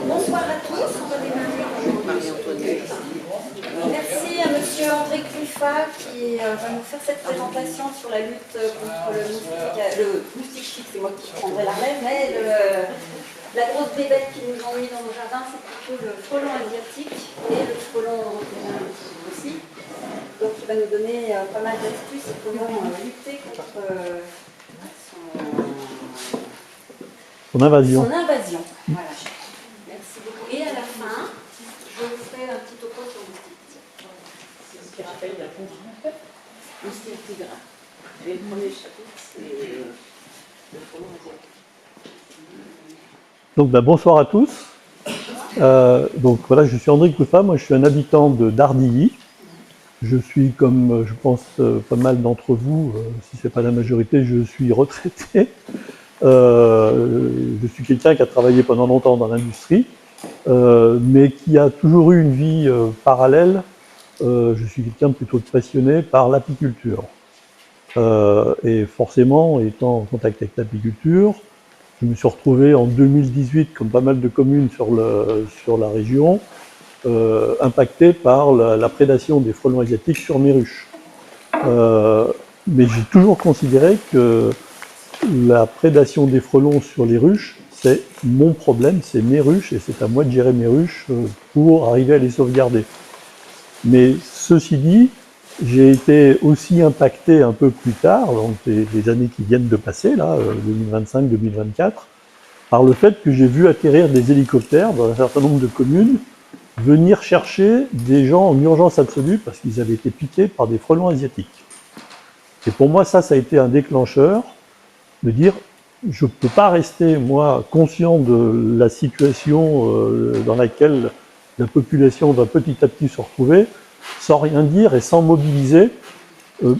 Bonsoir à tous, on va démarrer. Merci à monsieur André Cluffat qui va nous faire cette présentation sur la lutte contre le moustique chic, c'est moi qui prendrai la relève, mais la grosse bébête qui nous ennuie dans nos jardins, c'est plutôt le frelon asiatique et le frelon européen aussi. Donc il va nous donner pas mal d'astuces et comment lutter contre son invasion. Voilà. Merci beaucoup. Et à la fin, je vous ferai un petit topo sur le moustique. C'est ce qui rappelle la fonte. Moustique tigre. Et le premier chapitre, c'est le frelon asiatique. Donc bonsoir à tous. Donc voilà, je suis André Cluffat, moi je suis un habitant de Dardilly. Je suis, comme je pense pas mal d'entre vous, si ce n'est pas la majorité, je suis retraité. Je suis quelqu'un qui a travaillé pendant longtemps dans l'industrie, mais qui a toujours eu une vie parallèle. Je suis quelqu'un de plutôt passionné par l'apiculture. Et forcément, étant en contact avec l'apiculture, je me suis retrouvé en 2018, comme pas mal de communes sur la région, impacté par la prédation des frelons asiatiques sur mes ruches. Mais j'ai toujours considéré que la prédation des frelons sur les ruches, c'est mon problème, c'est mes ruches, et c'est à moi de gérer mes ruches pour arriver à les sauvegarder. Mais ceci dit, j'ai été aussi impacté un peu plus tard, donc les années qui viennent de passer, là, 2025-2024, par le fait que j'ai vu atterrir des hélicoptères dans un certain nombre de communes, venir chercher des gens en urgence absolue parce qu'ils avaient été piqués par des frelons asiatiques. Et pour moi, ça a été un déclencheur de dire, je ne peux pas rester, moi, conscient de la situation dans laquelle la population va petit à petit se retrouver, sans rien dire et sans mobiliser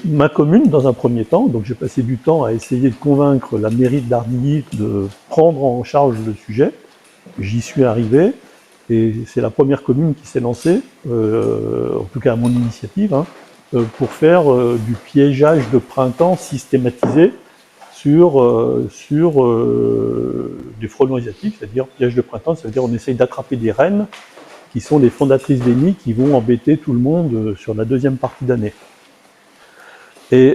ma commune dans un premier temps. Donc j'ai passé du temps à essayer de convaincre la mairie de Dardilly de prendre en charge le sujet. J'y suis arrivé et c'est la première commune qui s'est lancée, en tout cas à mon initiative, pour faire du piégeage de printemps systématisé sur des frelons asiatiques, c'est-à-dire piège de printemps, c'est-à-dire on essaye d'attraper des reines qui sont les fondatrices des nids qui vont embêter tout le monde sur la deuxième partie d'année. Et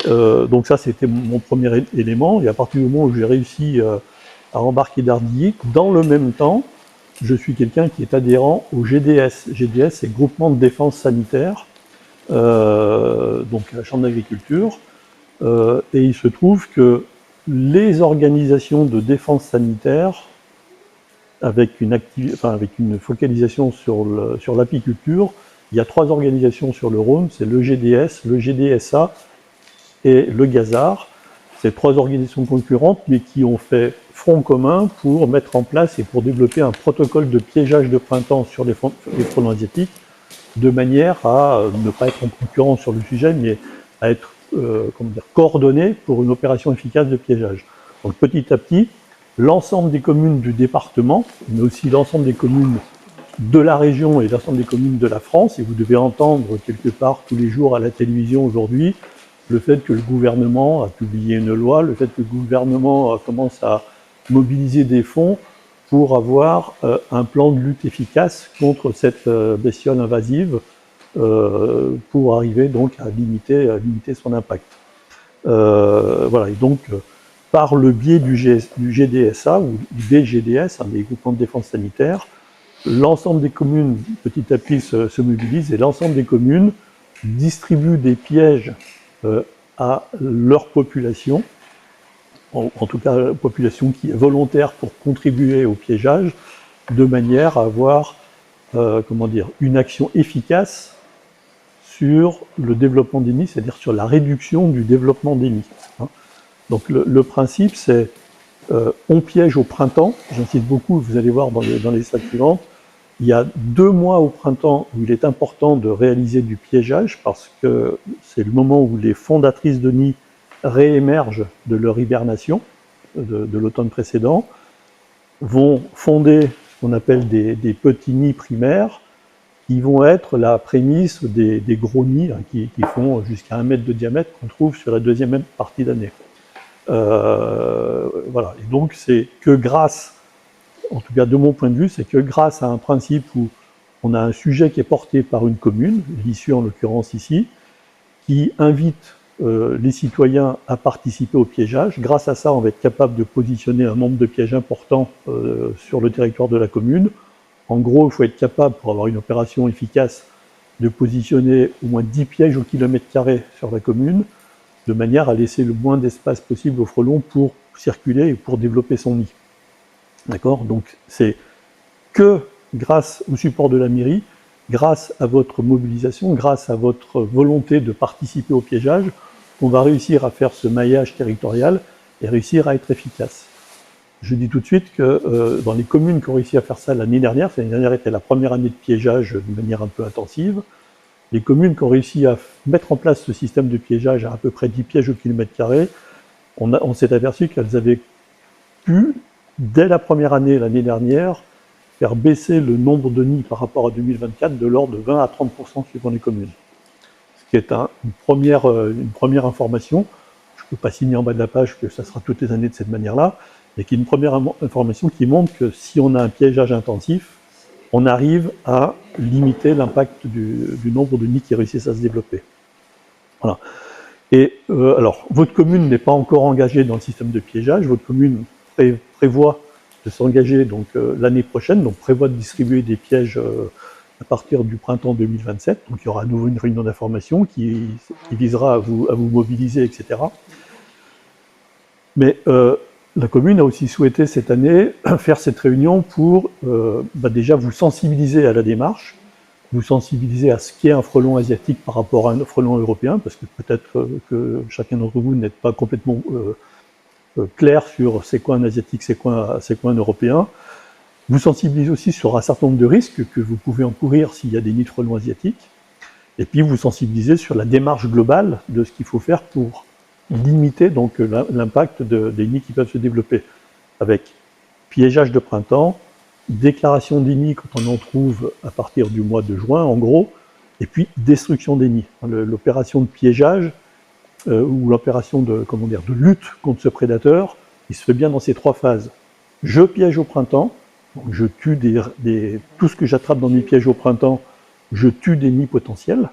donc ça, c'était mon premier élément. Et à partir du moment où j'ai réussi à embarquer Dardilly, dans le même temps, je suis quelqu'un qui est adhérent au GDS. GDS, c'est Groupement de Défense Sanitaire, donc à la Chambre d'Agriculture. Et il se trouve que les organisations de défense sanitaire, avec une focalisation sur l'apiculture, il y a 3 organisations sur le Rhône, c'est le GDS, le GDSA et le Gazard. C'est 3 organisations concurrentes, mais qui ont fait front commun pour mettre en place et pour développer un protocole de piégeage de printemps sur les frelons asiatiques, de manière à ne pas être en concurrence sur le sujet, mais à être coordonné pour une opération efficace de piégeage. Donc petit à petit, l'ensemble des communes du département, mais aussi l'ensemble des communes de la région et l'ensemble des communes de la France, et vous devez entendre quelque part tous les jours à la télévision aujourd'hui le fait que le gouvernement a publié une loi, le fait que le gouvernement commence à mobiliser des fonds pour avoir un plan de lutte efficace contre cette bestiole invasive, pour arriver donc à limiter son impact. Voilà, et donc par le biais du GDSA ou des GDS, des groupements de défense sanitaire, l'ensemble des communes petit à petit se mobilisent et l'ensemble des communes distribuent des pièges à leur population, en tout cas la population qui est volontaire pour contribuer au piégeage, de manière à avoir une action efficace sur le développement des nids, c'est-à-dire sur la réduction du développement des nids. Donc le principe, c'est on piège au printemps, j'insiste beaucoup, vous allez voir dans les slides suivantes, il y a 2 mois au printemps où il est important de réaliser du piégeage parce que c'est le moment où les fondatrices de nids réémergent de leur hibernation de l'automne précédent, vont fonder ce qu'on appelle des petits nids primaires qui vont être la prémisse des gros nids qui font jusqu'à 1 mètre de diamètre qu'on trouve sur la deuxième partie d'année. Voilà. Et donc c'est que grâce, en tout cas de mon point de vue, c'est que grâce à un principe où on a un sujet qui est porté par une commune, l'issue en l'occurrence ici, qui invite les citoyens à participer au piégeage. Grâce à ça, on va être capable de positionner un nombre de pièges important sur le territoire de la commune. En gros, il faut être capable, pour avoir une opération efficace, de positionner au moins 10 pièges au kilomètre carré sur la commune, de manière à laisser le moins d'espace possible au frelon pour circuler et pour développer son nid. D'accord? Donc c'est que grâce au support de la mairie, grâce à votre mobilisation, grâce à votre volonté de participer au piégeage, qu'on va réussir à faire ce maillage territorial et réussir à être efficace. Je dis tout de suite que dans les communes qui ont réussi à faire ça l'année dernière était la première année de piégeage de manière un peu intensive, les communes qui ont réussi à mettre en place ce système de piégeage à peu près 10 pièges au kilomètre carré, on s'est aperçu qu'elles avaient pu, dès la première année l'année dernière, faire baisser le nombre de nids par rapport à 2024 de l'ordre de 20 à 30% suivant les communes. Ce qui est une première information. Je ne peux pas signer en bas de la page que ça sera toutes les années de cette manière-là, mais qui est une première information qui montre que si on a un piégeage intensif, on arrive à limiter l'impact du nombre de nids qui réussissent à se développer. Voilà. Et alors, votre commune n'est pas encore engagée dans le système de piégeage, votre commune prévoit de s'engager donc l'année prochaine, donc prévoit de distribuer des pièges à partir du printemps 2027. Donc il y aura à nouveau une réunion d'information qui visera à vous mobiliser, etc. Mais la commune a aussi souhaité cette année faire cette réunion pour déjà vous sensibiliser à la démarche, vous sensibiliser à ce qu'est un frelon asiatique par rapport à un frelon européen, parce que peut-être que chacun d'entre vous n'êtes pas complètement clair sur c'est quoi un asiatique, c'est quoi un européen. Vous sensibilisez aussi sur un certain nombre de risques que vous pouvez encourir s'il y a des nids de frelons asiatiques, et puis vous sensibilisez sur la démarche globale de ce qu'il faut faire pour limiter donc l'impact des nids qui peuvent se développer, avec piégeage de printemps, déclaration des nids quand on en trouve à partir du mois de juin en gros, et puis destruction des nids. L'opération de piégeage ou l'opération de lutte contre ce prédateur, il se fait bien dans ces 3 phases. Je piège au printemps, donc je tue tout ce que j'attrape dans mes pièges au printemps, je tue des nids potentiels.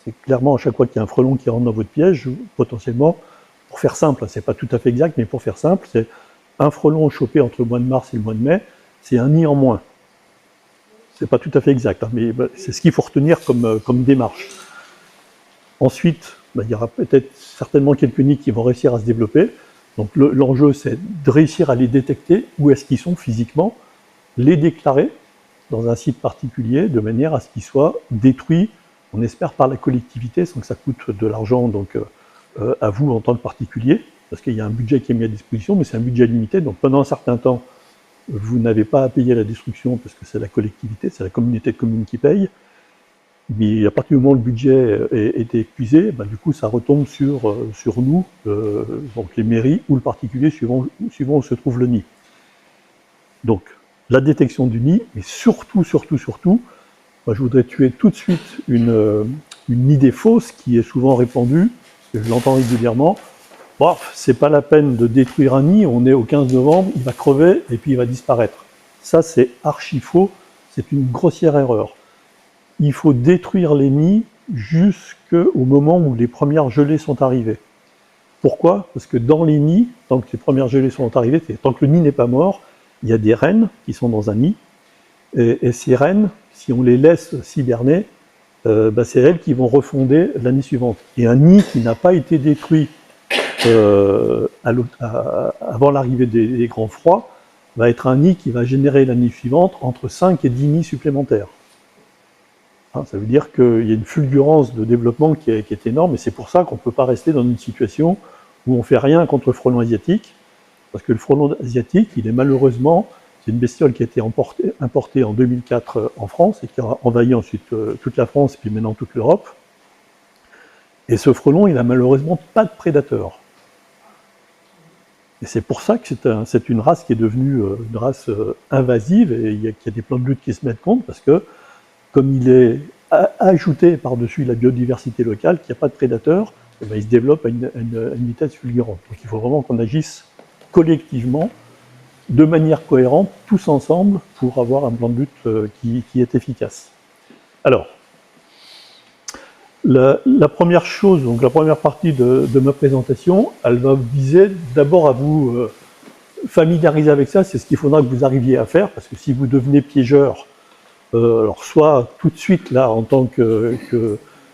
C'est clairement à chaque fois qu'il y a un frelon qui rentre dans votre piège, potentiellement, pour faire simple, c'est pas tout à fait exact, mais pour faire simple, c'est un frelon chopé entre le mois de mars et le mois de mai, c'est un nid en moins. C'est pas tout à fait exact, mais c'est ce qu'il faut retenir comme démarche. Ensuite, il y aura peut-être certainement quelques nids qui vont réussir à se développer. Donc l'enjeu, c'est de réussir à les détecter, où est-ce qu'ils sont physiquement, les déclarer dans un site particulier, de manière à ce qu'ils soient détruits, on espère par la collectivité, sans que ça coûte de l'argent donc à vous en tant que particulier, parce qu'il y a un budget qui est mis à disposition, mais c'est un budget limité, donc pendant un certain temps, vous n'avez pas à payer la destruction, parce que c'est la collectivité, c'est la communauté de communes qui paye. Mais à partir du moment où le budget est épuisé, du coup ça retombe sur nous, donc les mairies ou le particulier suivant où se trouve le nid. Donc la détection du nid, mais surtout, moi je voudrais tuer tout de suite une idée fausse qui est souvent répandue, que je l'entends régulièrement. Bon, c'est pas la peine de détruire un nid, on est au 15 novembre, il va crever et puis il va disparaître. Ça c'est archi faux, c'est une grossière erreur. Il faut détruire les nids jusqu'au moment où les premières gelées sont arrivées. Pourquoi? Parce que dans les nids, tant que les premières gelées sont arrivées, tant que le nid n'est pas mort, il y a des reines qui sont dans un nid, et ces reines, si on les laisse s'hiberner, c'est elles qui vont refonder l'année suivante. Et un nid qui n'a pas été détruit avant l'arrivée des grands froids va être un nid qui va générer l'année suivante entre 5 et 10 nids supplémentaires. Ça veut dire qu'il y a une fulgurance de développement qui est énorme, et c'est pour ça qu'on ne peut pas rester dans une situation où on ne fait rien contre le frelon asiatique, parce que le frelon asiatique, il est malheureusement, c'est une bestiole qui a été importée en 2004 en France, et qui a envahi ensuite toute la France, puis maintenant toute l'Europe. Et ce frelon, il n'a malheureusement pas de prédateur. Et c'est pour ça que c'est une race qui est devenue une race invasive, et qu'il y a des plans de lutte qui se mettent contre, parce que comme il est ajouté par-dessus la biodiversité locale, qu'il n'y a pas de prédateurs, eh ben, il se développe à une vitesse fulgurante. Donc il faut vraiment qu'on agisse collectivement, de manière cohérente, tous ensemble, pour avoir un plan de lutte qui est efficace. Alors, la première chose, donc la première partie de ma présentation, elle va viser d'abord à vous familiariser avec ça, c'est ce qu'il faudra que vous arriviez à faire, parce que si vous devenez piégeur, alors soit tout de suite là en tant que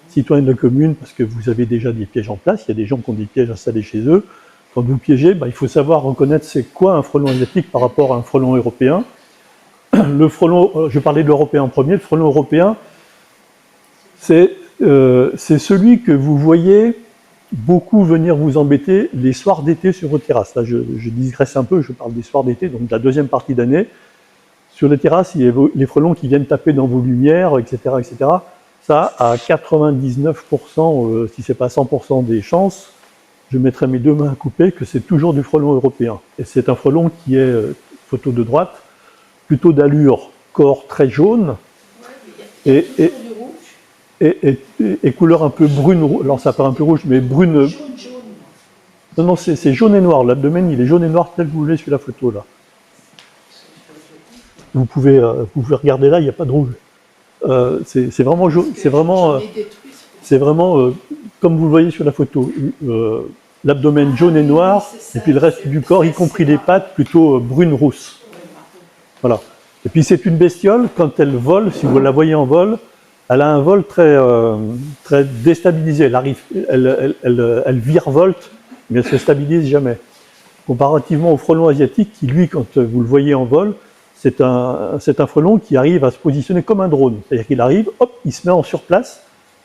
citoyen de la commune, parce que vous avez déjà des pièges en place, il y a des gens qui ont des pièges installés chez eux, quand vous piégez, il faut savoir reconnaître c'est quoi un frelon asiatique par rapport à un frelon européen. Le frelon, je parlais de l'européen en premier, le frelon européen, c'est celui que vous voyez beaucoup venir vous embêter les soirs d'été sur vos terrasses. Là, je digresse un peu, je parle des soirs d'été, donc de la deuxième partie d'année. Sur les terrasses, il y a les frelons qui viennent taper dans vos lumières, etc., etc. Ça, à 99%, si ce n'est pas 100% des chances, je mettrai mes deux mains à couper que c'est toujours du frelon européen. Et c'est un frelon qui est, photo de droite, plutôt d'allure corps très jaune, et couleur un peu brune, alors ça paraît un peu rouge, mais brune. Non, non, c'est jaune et noir. L'abdomen, il est jaune et noir tel que vous l'avez sur la photo là. Vous pouvez regarder là, il n'y a pas de rouge. C'est vraiment jaune, c'est vraiment comme vous le voyez sur la photo. L'abdomen jaune et noir, et puis le reste du corps, y compris les pattes, plutôt brune-rousse. Voilà. Et puis c'est une bestiole, quand elle vole, si vous la voyez en vol, elle a un vol très déstabilisé. Elle virevolte, mais elle ne se stabilise jamais. Comparativement au frelon asiatique, qui lui, quand vous le voyez en vol, c'est un frelon qui arrive à se positionner comme un drone. C'est-à-dire qu'il arrive, hop, il se met en surplace,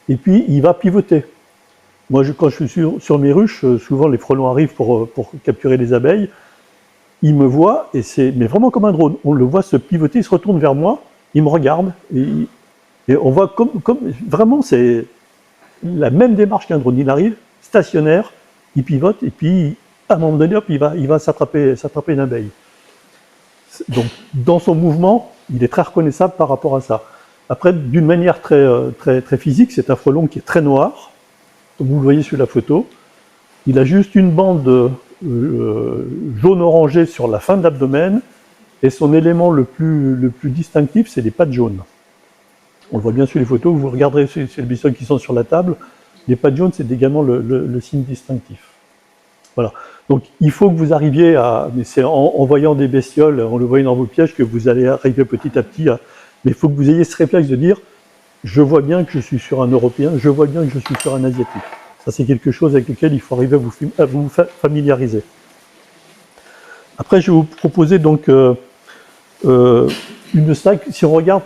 et puis il va pivoter. Moi, quand je suis sur mes ruches, souvent les frelons arrivent pour capturer les abeilles. Ils me voient, mais vraiment comme un drone. On le voit se pivoter, il se retourne vers moi, il me regarde, et on voit comme vraiment, c'est la même démarche qu'un drone. Il arrive, stationnaire, il pivote, et puis, à un moment donné, hop, il va s'attraper une abeille. Donc, dans son mouvement, il est très reconnaissable par rapport à ça. Après, d'une manière très physique, c'est un frelon qui est très noir, comme vous le voyez sur la photo. Il a juste une bande jaune-orangé sur la fin de l'abdomen, et son élément le plus distinctif, c'est les pattes jaunes. On le voit bien sur les photos, vous regarderez ces bestioles qui sont sur la table, les pattes jaunes, c'est également le signe distinctif. Voilà. Donc il faut que vous arriviez à, mais c'est en voyant des bestioles, en le voyant dans vos pièges, que vous allez arriver petit à petit à, mais il faut que vous ayez ce réflexe de dire, je vois bien que je suis sur un Européen, je vois bien que je suis sur un Asiatique. Ça, c'est quelque chose avec lequel il faut arriver à vous familiariser. Après, je vais vous proposer donc une stack. Si on regarde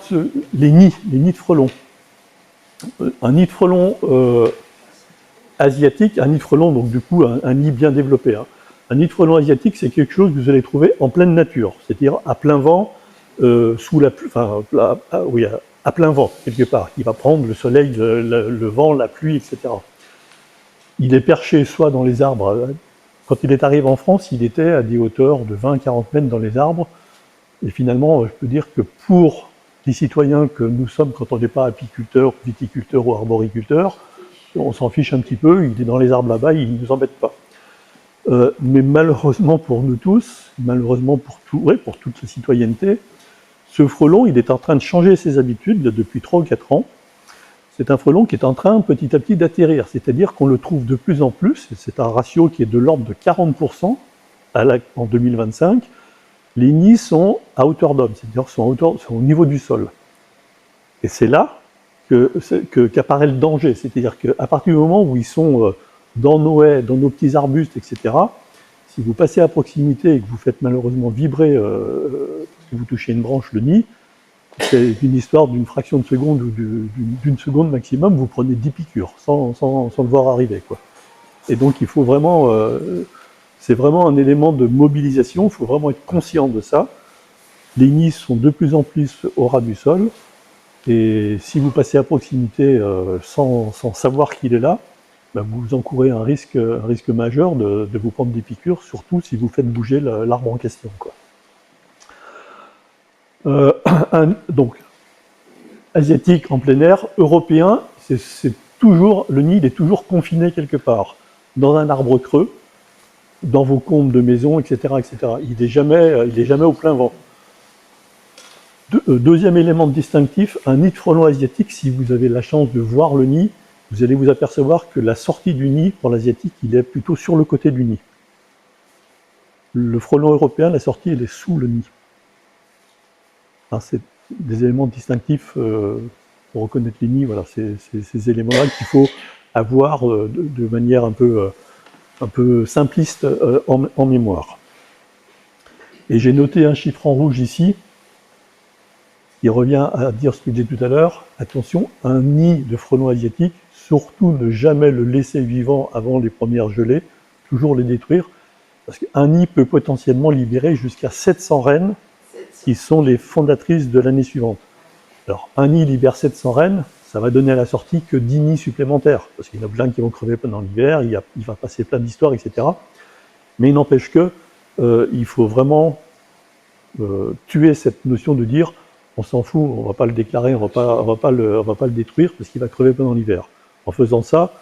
les nids de frelons, un nid de frelon asiatique, un nid de frelon, donc du coup, un nid bien développé. Hein. Un nid de frelon asiatique, c'est quelque chose que vous allez trouver en pleine nature, c'est-à-dire à plein vent, sous la pluie, enfin, oui, à plein vent, quelque part. Il va prendre le soleil, le vent, la pluie, etc. Il est perché soit dans les arbres. Quand il est arrivé en France, il était à des hauteurs de 20-40 mètres dans les arbres. Et finalement, je peux dire que pour les citoyens que nous sommes, quand on n'est pas apiculteur, viticulteur ou arboriculteur, on s'en fiche un petit peu, il est dans les arbres là-bas, il ne nous embête pas. Mais malheureusement pour nous tous, malheureusement pour toute la citoyenneté, ce frelon, il est en train de changer ses habitudes depuis 3 ou 4 ans. C'est un frelon qui est en train petit à petit d'atterrir, c'est-à-dire qu'on le trouve de plus en plus, et c'est un ratio qui est de l'ordre de 40% en 2025. Les nids sont à hauteur d'homme, c'est-à-dire sont au niveau du sol. Et c'est là qu'apparaît le danger, c'est-à-dire qu'à partir du moment où ils sont dans nos haies, dans nos petits arbustes, etc., si vous passez à proximité et que vous faites malheureusement vibrer, parce que vous touchez une branche, le nid, c'est une histoire d'une fraction de seconde ou d'une seconde maximum, vous prenez 10 piqûres sans le voir arriver, quoi. Et donc il faut vraiment, c'est vraiment un élément de mobilisation, il faut vraiment être conscient de ça. Les nids sont de plus en plus au ras du sol, et si vous passez à proximité sans savoir qu'il est là, ben vous encourez un risque majeur de vous prendre des piqûres, surtout si vous faites bouger l'arbre en question, quoi. Donc, asiatique en plein air, européen, c'est toujours, le nid il est toujours confiné quelque part, dans un arbre creux, dans vos combles de maison, etc., etc. Il n'est jamais au plein vent. Deuxième élément distinctif, un nid de frelon asiatique, si vous avez la chance de voir le nid, vous allez vous apercevoir que la sortie du nid, pour l'asiatique, il est plutôt sur le côté du nid. Le frelon européen, la sortie, elle est sous le nid. C'est des éléments distinctifs pour reconnaître les nids. Voilà, c'est ces éléments-là qu'il faut avoir de manière un peu simpliste en mémoire. Et j'ai noté un chiffre en rouge ici. Il revient à dire ce que j'ai dit tout à l'heure. Attention, un nid de frelons asiatiques, surtout ne jamais le laisser vivant avant les premières gelées, toujours les détruire, parce qu'un nid peut potentiellement libérer jusqu'à 700 reines qui sont les fondatrices de l'année suivante. Alors, un nid libère 700 reines, ça va donner à la sortie que 10 nids supplémentaires, parce qu'il y en a plein qui vont crever pendant l'hiver, il va passer plein d'histoires, etc. Mais il n'empêche que il faut vraiment tuer cette notion de dire on s'en fout, on ne va pas le déclarer, on va pas le détruire parce qu'il va crever pendant l'hiver. En faisant ça,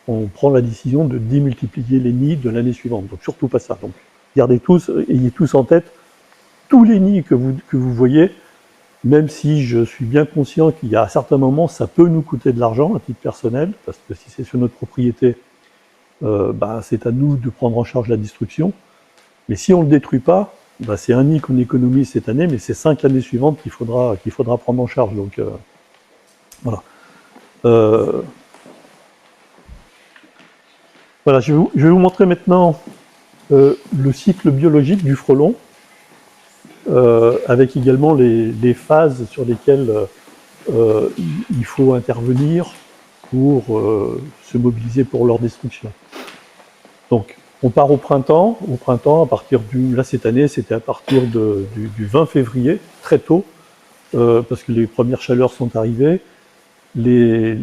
on prend la décision de démultiplier les nids de l'année suivante. Donc surtout pas ça. Donc ayez tous en tête tous les nids que vous voyez, même si je suis bien conscient qu'il y a à certains moments, ça peut nous coûter de l'argent à titre personnel, parce que si c'est sur notre propriété, c'est à nous de prendre en charge la destruction. Mais si on ne le détruit pas, c'est un nid qu'on économise cette année, mais c'est 5 l'année suivante qu'il faudra prendre en charge. Donc voilà. Voilà, je vais vous montrer maintenant le cycle biologique du frelon, avec également les phases sur lesquelles il faut intervenir pour se mobiliser pour leur destruction. Donc, on part au printemps, à partir là cette année, c'était à partir du 20 février, très tôt, parce que les premières chaleurs sont arrivées. Les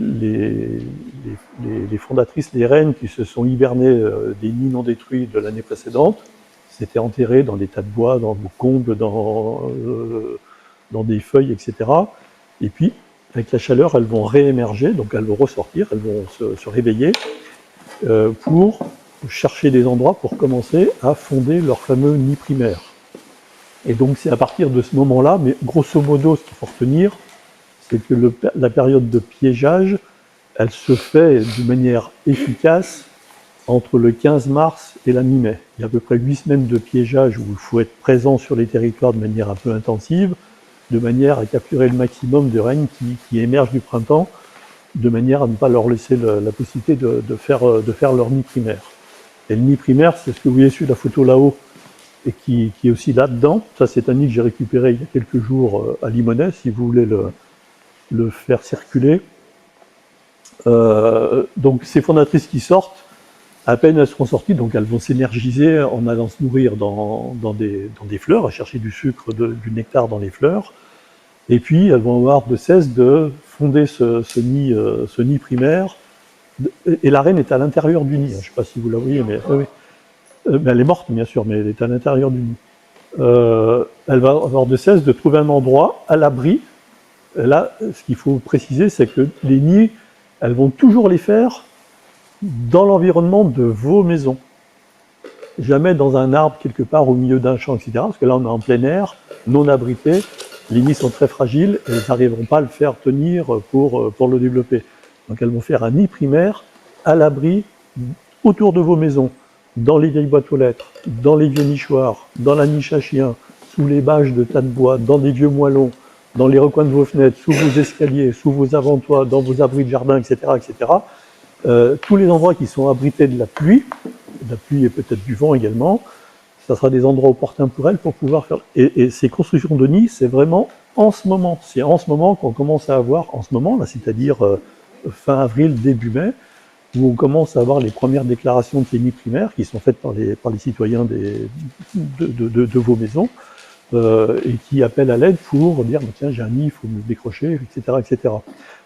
fondatrices, les reines qui se sont hibernées des nids non détruits de l'année précédente, s'étaient enterrées dans des tas de bois, dans vos combles, dans des feuilles, etc. Et puis, avec la chaleur, elles vont réémerger, donc elles vont ressortir, elles vont se réveiller pour chercher des endroits pour commencer à fonder leur fameux nid primaire. Et donc c'est à partir de ce moment-là, mais grosso modo, ce qu'il faut retenir, c'est que la période de piégeage, elle se fait de manière efficace entre le 15 mars et la mi-mai. Il y a à peu près 8 semaines de piégeage où il faut être présent sur les territoires de manière un peu intensive, de manière à capturer le maximum de reines qui émergent du printemps, de manière à ne pas leur laisser la possibilité de faire leur nid primaire. Et le nid primaire, c'est ce que vous voyez sur la photo là-haut, et qui est aussi là-dedans. Ça, c'est un nid que j'ai récupéré il y a quelques jours à Limonest, si vous voulez le faire circuler. Donc, ces fondatrices qui sortent, à peine elles seront sorties, donc elles vont s'énergiser en allant se nourrir dans des fleurs, à chercher du sucre, du nectar dans les fleurs. Et puis, elles vont avoir de cesse de fonder ce nid primaire. Et la reine est à l'intérieur du nid. Je ne sais pas si vous la voyez, mais oui. Elle est morte, bien sûr, mais elle est à l'intérieur du nid. Elle va avoir de cesse de trouver un endroit à l'abri. Là, ce qu'il faut préciser, c'est que les nids, elles vont toujours les faire dans l'environnement de vos maisons. Jamais dans un arbre quelque part au milieu d'un champ, etc. Parce que là, on est en plein air, non abrité. Les nids sont très fragiles et elles n'arriveront pas à le faire tenir pour le développer. Donc elles vont faire un nid primaire à l'abri autour de vos maisons, dans les vieilles boîtes aux lettres, dans les vieux nichoirs, dans la niche à chiens, sous les bâches de tas de bois, dans des vieux moellons, dans les recoins de vos fenêtres, sous vos escaliers, sous vos avant-toits, dans vos abris de jardin, etc., etc. Tous les endroits qui sont abrités de la pluie et peut-être du vent également, ça sera des endroits opportuns pour elles pour pouvoir faire. Et ces constructions de nids, c'est vraiment en ce moment. C'est en ce moment qu'on commence à avoir, en ce moment, là, c'est-à-dire fin avril, début mai, où on commence à avoir les premières déclarations de ces nids primaires qui sont faites par les citoyens de vos maisons et qui appellent à l'aide pour dire tiens, j'ai un nid, il faut me le décrocher, etc., etc.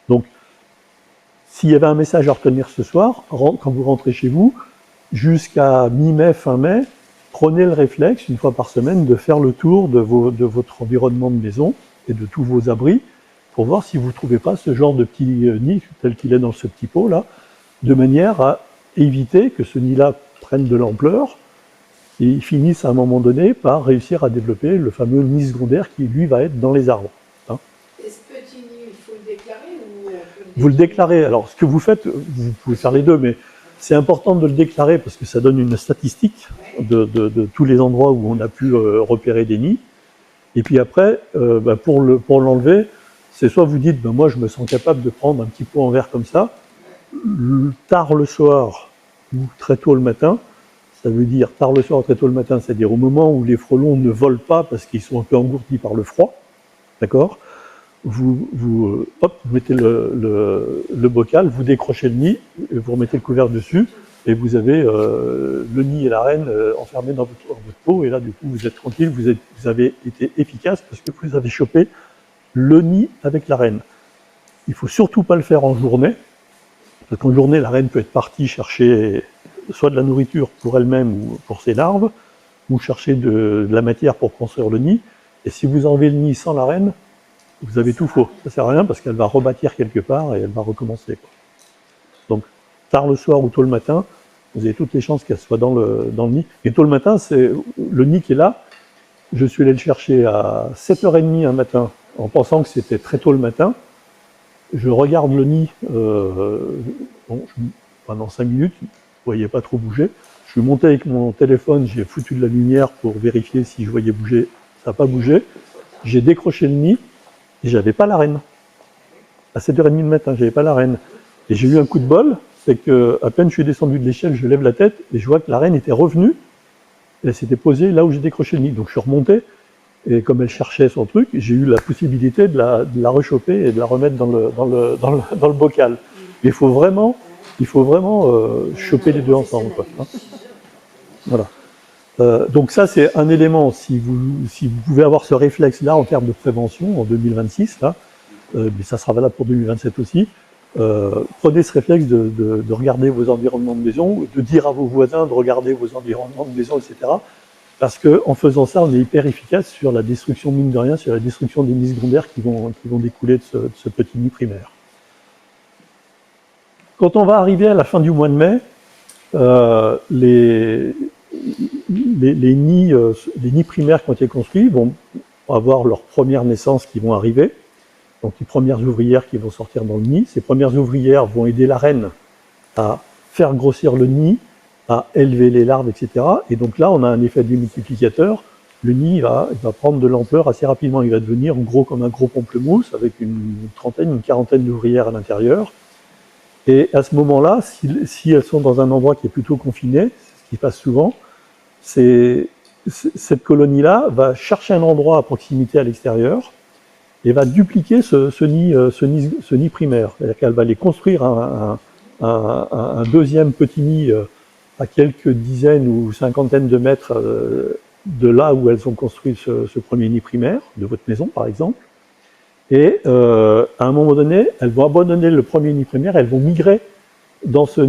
Donc, s'il y avait un message à retenir ce soir, quand vous rentrez chez vous, jusqu'à mi-mai, fin mai, prenez le réflexe, une fois par semaine, de faire le tour de votre environnement de maison et de tous vos abris pour voir si vous ne trouvez pas ce genre de petit nid tel qu'il est dans ce petit pot là, de manière à éviter que ce nid-là prenne de l'ampleur et finisse à un moment donné par réussir à développer le fameux nid secondaire qui lui va être dans les arbres. Hein. Et ce petit nid, il faut le déclarer ou Vous le déclarez. Alors, ce que vous faites, vous pouvez faire les deux, mais c'est important de le déclarer parce que ça donne une statistique de tous les endroits où on a pu repérer des nids. Et puis après, pour l'enlever, c'est soit vous dites, moi je me sens capable de prendre un petit pot en verre comme ça, tard le soir ou très tôt le matin. Ça veut dire tard le soir ou très tôt le matin, c'est-à-dire au moment où les frelons ne volent pas parce qu'ils sont un peu engourdis par le froid. D'accord ? Vous mettez le bocal, vous décrochez le nid, vous remettez le couvercle dessus, et vous avez le nid et la reine enfermés dans votre pot, et là du coup vous êtes tranquille, vous avez été efficace parce que vous avez chopé le nid avec la reine. Il ne faut surtout pas le faire en journée, parce qu'en journée la reine peut être partie chercher soit de la nourriture pour elle-même ou pour ses larves, ou chercher de la matière pour construire le nid, et si vous enlevez le nid sans la reine, vous avez tout faux. Ça sert à rien parce qu'elle va rebâtir quelque part et elle va recommencer. Donc, tard le soir ou tôt le matin, vous avez toutes les chances qu'elle soit dans le nid. Et tôt le matin, c'est le nid qui est là. Je suis allé le chercher à 7h30 un matin en pensant que c'était très tôt le matin. Je regarde le nid pendant 5 minutes, vous ne voyez pas trop bouger. Je suis monté avec mon téléphone, j'ai foutu de la lumière pour vérifier si je voyais bouger. Ça n'a pas bougé. J'ai décroché le nid. Et j'avais pas la reine. À 7h30 du matin, j'avais pas la reine. Et j'ai eu un coup de bol, c'est que à peine je suis descendu de l'échelle, je lève la tête et je vois que la reine était revenue. Elle s'était posée là où j'ai décroché le nid. Donc je suis remonté et comme elle cherchait son truc, j'ai eu la possibilité de la rechoper et de la remettre dans le bocal. Mais il faut vraiment choper les deux ensemble, quoi, hein. Voilà. Donc ça, c'est un élément, si vous pouvez avoir ce réflexe-là en termes de prévention en 2026, là, mais ça sera valable pour 2027 aussi, prenez ce réflexe de regarder vos environnements de maison, de dire à vos voisins de regarder vos environnements de maison, etc. Parce qu'en faisant ça, on est hyper efficace sur la destruction, mine de rien, sur la destruction des nids secondaires qui vont découler de ce petit nid primaire. Quand on va arriver à la fin du mois de mai, les nids primaires qui ont été construits vont avoir leurs premières naissances qui vont arriver, donc les premières ouvrières qui vont sortir dans le nid. Ces premières ouvrières vont aider la reine à faire grossir le nid, à élever les larves, etc. Et donc là, on a un effet démultiplicateur. Le nid va prendre de l'ampleur assez rapidement. Il va devenir gros comme un gros pamplemousse avec une trentaine, une quarantaine d'ouvrières à l'intérieur. Et à ce moment-là, si elles sont dans un endroit qui est plutôt confiné, ce qui passe souvent, cette colonie-là va chercher un endroit à proximité à l'extérieur et va dupliquer ce nid primaire. C'est-à-dire qu'elle va aller construire un deuxième petit nid à quelques dizaines ou cinquantaines de mètres de là où elles ont construit ce premier nid primaire, de votre maison par exemple. Et à un moment donné, elles vont abandonner le premier nid primaire, elles vont migrer dans ce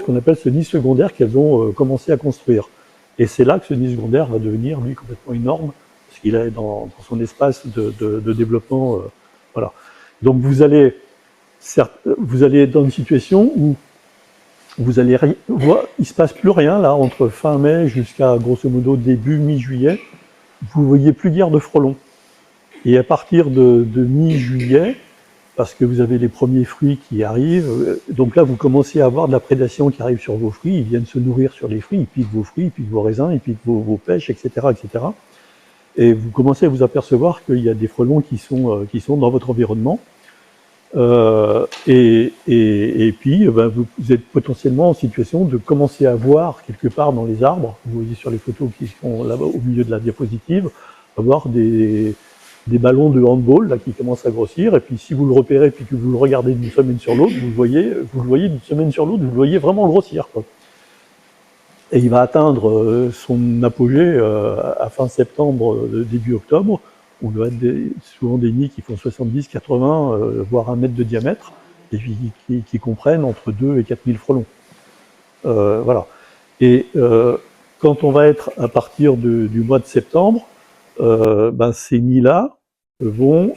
qu'on appelle ce nid secondaire qu'elles ont commencé à construire. Et c'est là que ce nid secondaire va devenir, lui, complètement énorme, parce qu'il est dans son espace de développement. Voilà. Donc vous allez être dans une situation où vous allez voir, il ne se passe plus rien là entre fin mai jusqu'à grosso modo début mi-juillet. Vous ne voyez plus guère de frelons. Et à partir de mi-juillet, parce que vous avez les premiers fruits qui arrivent, donc là vous commencez à avoir de la prédation qui arrive sur vos fruits, ils viennent se nourrir sur les fruits, ils piquent vos fruits, ils piquent vos raisins, ils piquent vos pêches, etc., etc. Et vous commencez à vous apercevoir qu'il y a des frelons qui sont dans votre environnement. Et puis vous êtes potentiellement en situation de commencer à voir quelque part dans les arbres, vous voyez sur les photos qui sont là-bas au milieu de la diapositive, avoir des ballons de handball là, qui commencent à grossir, et puis si vous le repérez puis que vous le regardez d'une semaine sur l'autre, vous le voyez d'une semaine sur l'autre, vous le voyez vraiment grossir, quoi. Et il va atteindre son apogée à fin septembre, début octobre, où il va être souvent des nids qui font 70, 80, voire 1 mètre de diamètre, et puis qui comprennent entre 2 et 4 000 frelons. Voilà. Et quand on va être à partir du mois de septembre, ces nids-là vont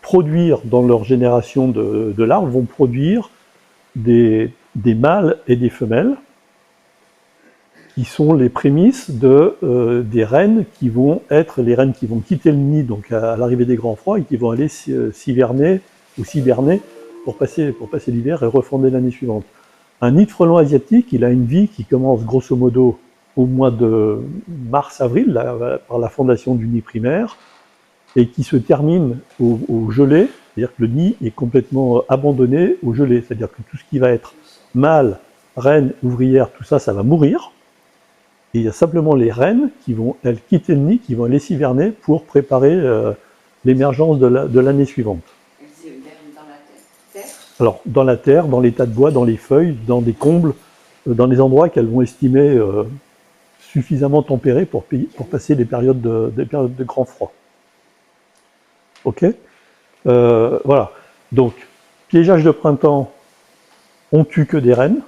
produire dans leur génération de larves, vont produire des mâles et des femelles qui sont les prémices des reines qui vont être les reines qui vont quitter le nid donc à l'arrivée des grands froids et qui vont aller s'hiverner ou s'hiberner pour passer l'hiver et refonder l'année suivante. Un nid de frelon asiatique, il a une vie qui commence grosso modo au mois de mars-avril par la fondation du nid primaire et qui se termine au gelé, c'est-à-dire que le nid est complètement abandonné au gelé, c'est-à-dire que tout ce qui va être mâle, reine, ouvrière, tout ça, ça va mourir. Et il y a simplement les reines qui vont, elles, quitter le nid, qui vont aller s'hiverner pour préparer l'émergence de l'année suivante. Elles s'hivernent dans la terre? Alors, dans la terre, dans les tas de bois, dans les feuilles, dans des combles, dans les endroits qu'elles vont estimer suffisamment tempérés pour passer des périodes de grand froid. Ok, voilà. Donc, piégeage de printemps, on tue que des reines.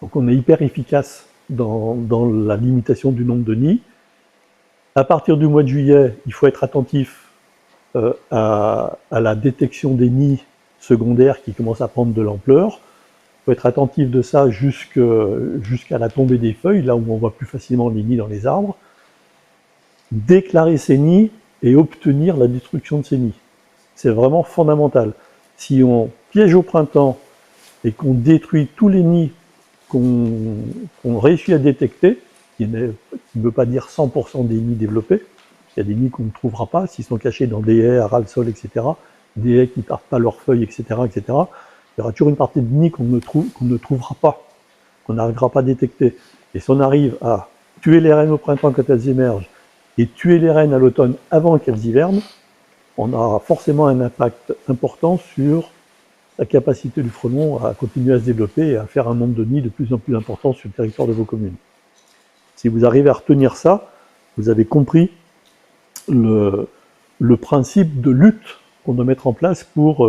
Donc, on est hyper efficace dans la limitation du nombre de nids. À partir du mois de juillet, il faut être attentif à la détection des nids secondaires qui commencent à prendre de l'ampleur. Il faut être attentif de ça jusqu'à la tombée des feuilles, là où on voit plus facilement les nids dans les arbres. Déclarer ces nids et obtenir la destruction de ces nids. C'est vraiment fondamental. Si on piège au printemps et qu'on détruit tous les nids qu'on réussit à détecter, qui ne veut pas dire 100% des nids développés, il y a des nids qu'on ne trouvera pas, s'ils sont cachés dans des haies, à ras le sol, etc., des haies qui ne perdent pas leurs feuilles, etc., etc., il y aura toujours une partie de nids qu'on ne trouvera pas, qu'on n'arrivera pas à détecter. Et si on arrive à tuer les reines au printemps quand elles émergent, et tuer les reines à l'automne avant qu'elles hivernent, on aura forcément un impact important sur la capacité du frelon à continuer à se développer et à faire un nombre de nids de plus en plus important sur le territoire de vos communes. Si vous arrivez à retenir ça, vous avez compris le principe de lutte qu'on doit mettre en place pour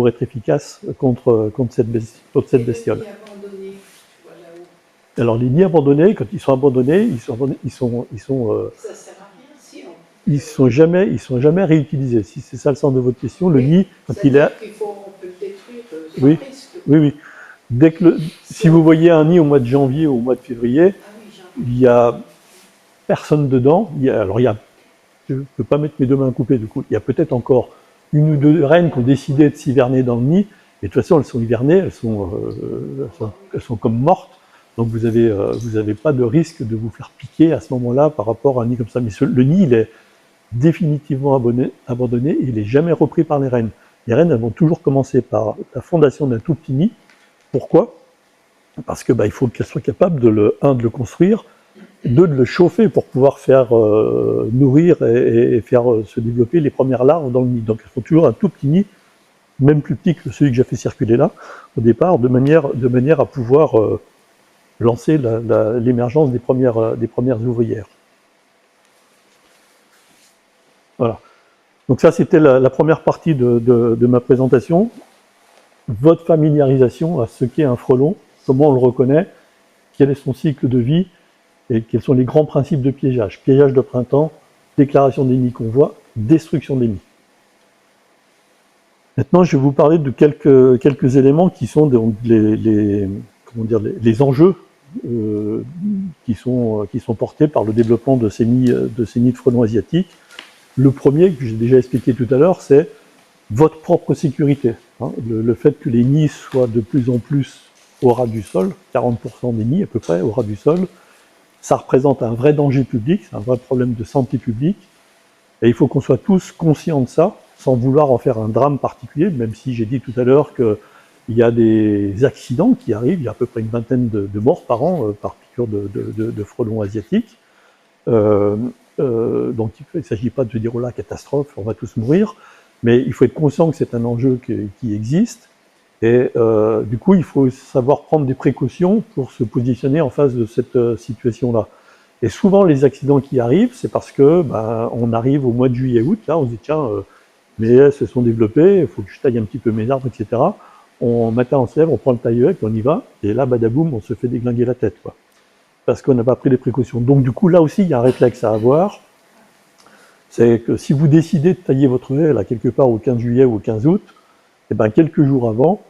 être efficace contre cette bestiole. Les nids abandonnés, tu vois là-haut. Alors les nids abandonnés, quand ils sont abandonnés, Ça sert à rien si on. ils sont jamais réutilisés. Si c'est ça le sens de votre question, le nid, quand il est... On peut le détruire sans Oui, risque. oui. Si vous voyez un nid au mois de janvier ou au mois de février, il n'y a personne dedans. Je ne peux pas mettre mes deux mains coupées, du coup. Il y a peut-être encore une ou deux reines qui ont décidé de s'hiverner dans le nid, et de toute façon, elles sont hivernées, elles sont comme mortes. Donc vous avez pas de risque de vous faire piquer à ce moment-là par rapport à un nid comme ça. Mais le nid, il est définitivement abandonné et il n'est jamais repris par les reines. Les reines, elles vont toujours commencer par la fondation d'un tout petit nid. Pourquoi? Parce que il faut qu'elles soient capables de le construire, de le chauffer pour pouvoir faire nourrir et faire se développer les premières larves dans le nid. Donc elles font toujours un tout petit nid, même plus petit que celui que j'ai fait circuler là, au départ, de manière à pouvoir lancer l'émergence des premières ouvrières. Voilà. Donc ça, c'était la première partie de ma présentation. Votre familiarisation à ce qu'est un frelon, comment on le reconnaît, quel est son cycle de vie, et quels sont les grands principes de piégeage. Piégeage de printemps, déclaration des nids qu'on voit, destruction des nids. Maintenant, je vais vous parler de quelques éléments qui sont les enjeux qui sont portés par le développement de ces nids de frelons asiatiques. Le premier, que j'ai déjà expliqué tout à l'heure, c'est votre propre sécurité. Le fait que les nids soient de plus en plus au ras du sol, 40% des nids à peu près au ras du sol, ça représente un vrai danger public, c'est un vrai problème de santé publique, et il faut qu'on soit tous conscients de ça, sans vouloir en faire un drame particulier, même si j'ai dit tout à l'heure qu'il y a des accidents qui arrivent, il y a à peu près une vingtaine de morts par an par piqûre de frelons asiatiques. Donc il ne s'agit pas de se dire oh là, catastrophe, on va tous mourir, mais il faut être conscient que c'est un enjeu qui existe, et du coup il faut savoir prendre des précautions pour se positionner en face de cette situation-là. Et souvent les accidents qui arrivent, c'est parce que on arrive au mois de juillet-août, là on se dit tiens, mes haies se sont développées, il faut que je taille un petit peu mes arbres, etc. Matin on se lève, on prend le taille-œil, on y va, et là badaboum, on se fait déglinguer la tête, quoi. Parce qu'on n'a pas pris les précautions. Donc du coup là aussi il y a un réflexe à avoir. C'est que si vous décidez de tailler votre haie là, quelque part au 15 juillet ou au 15 août, et ben, quelques jours avant,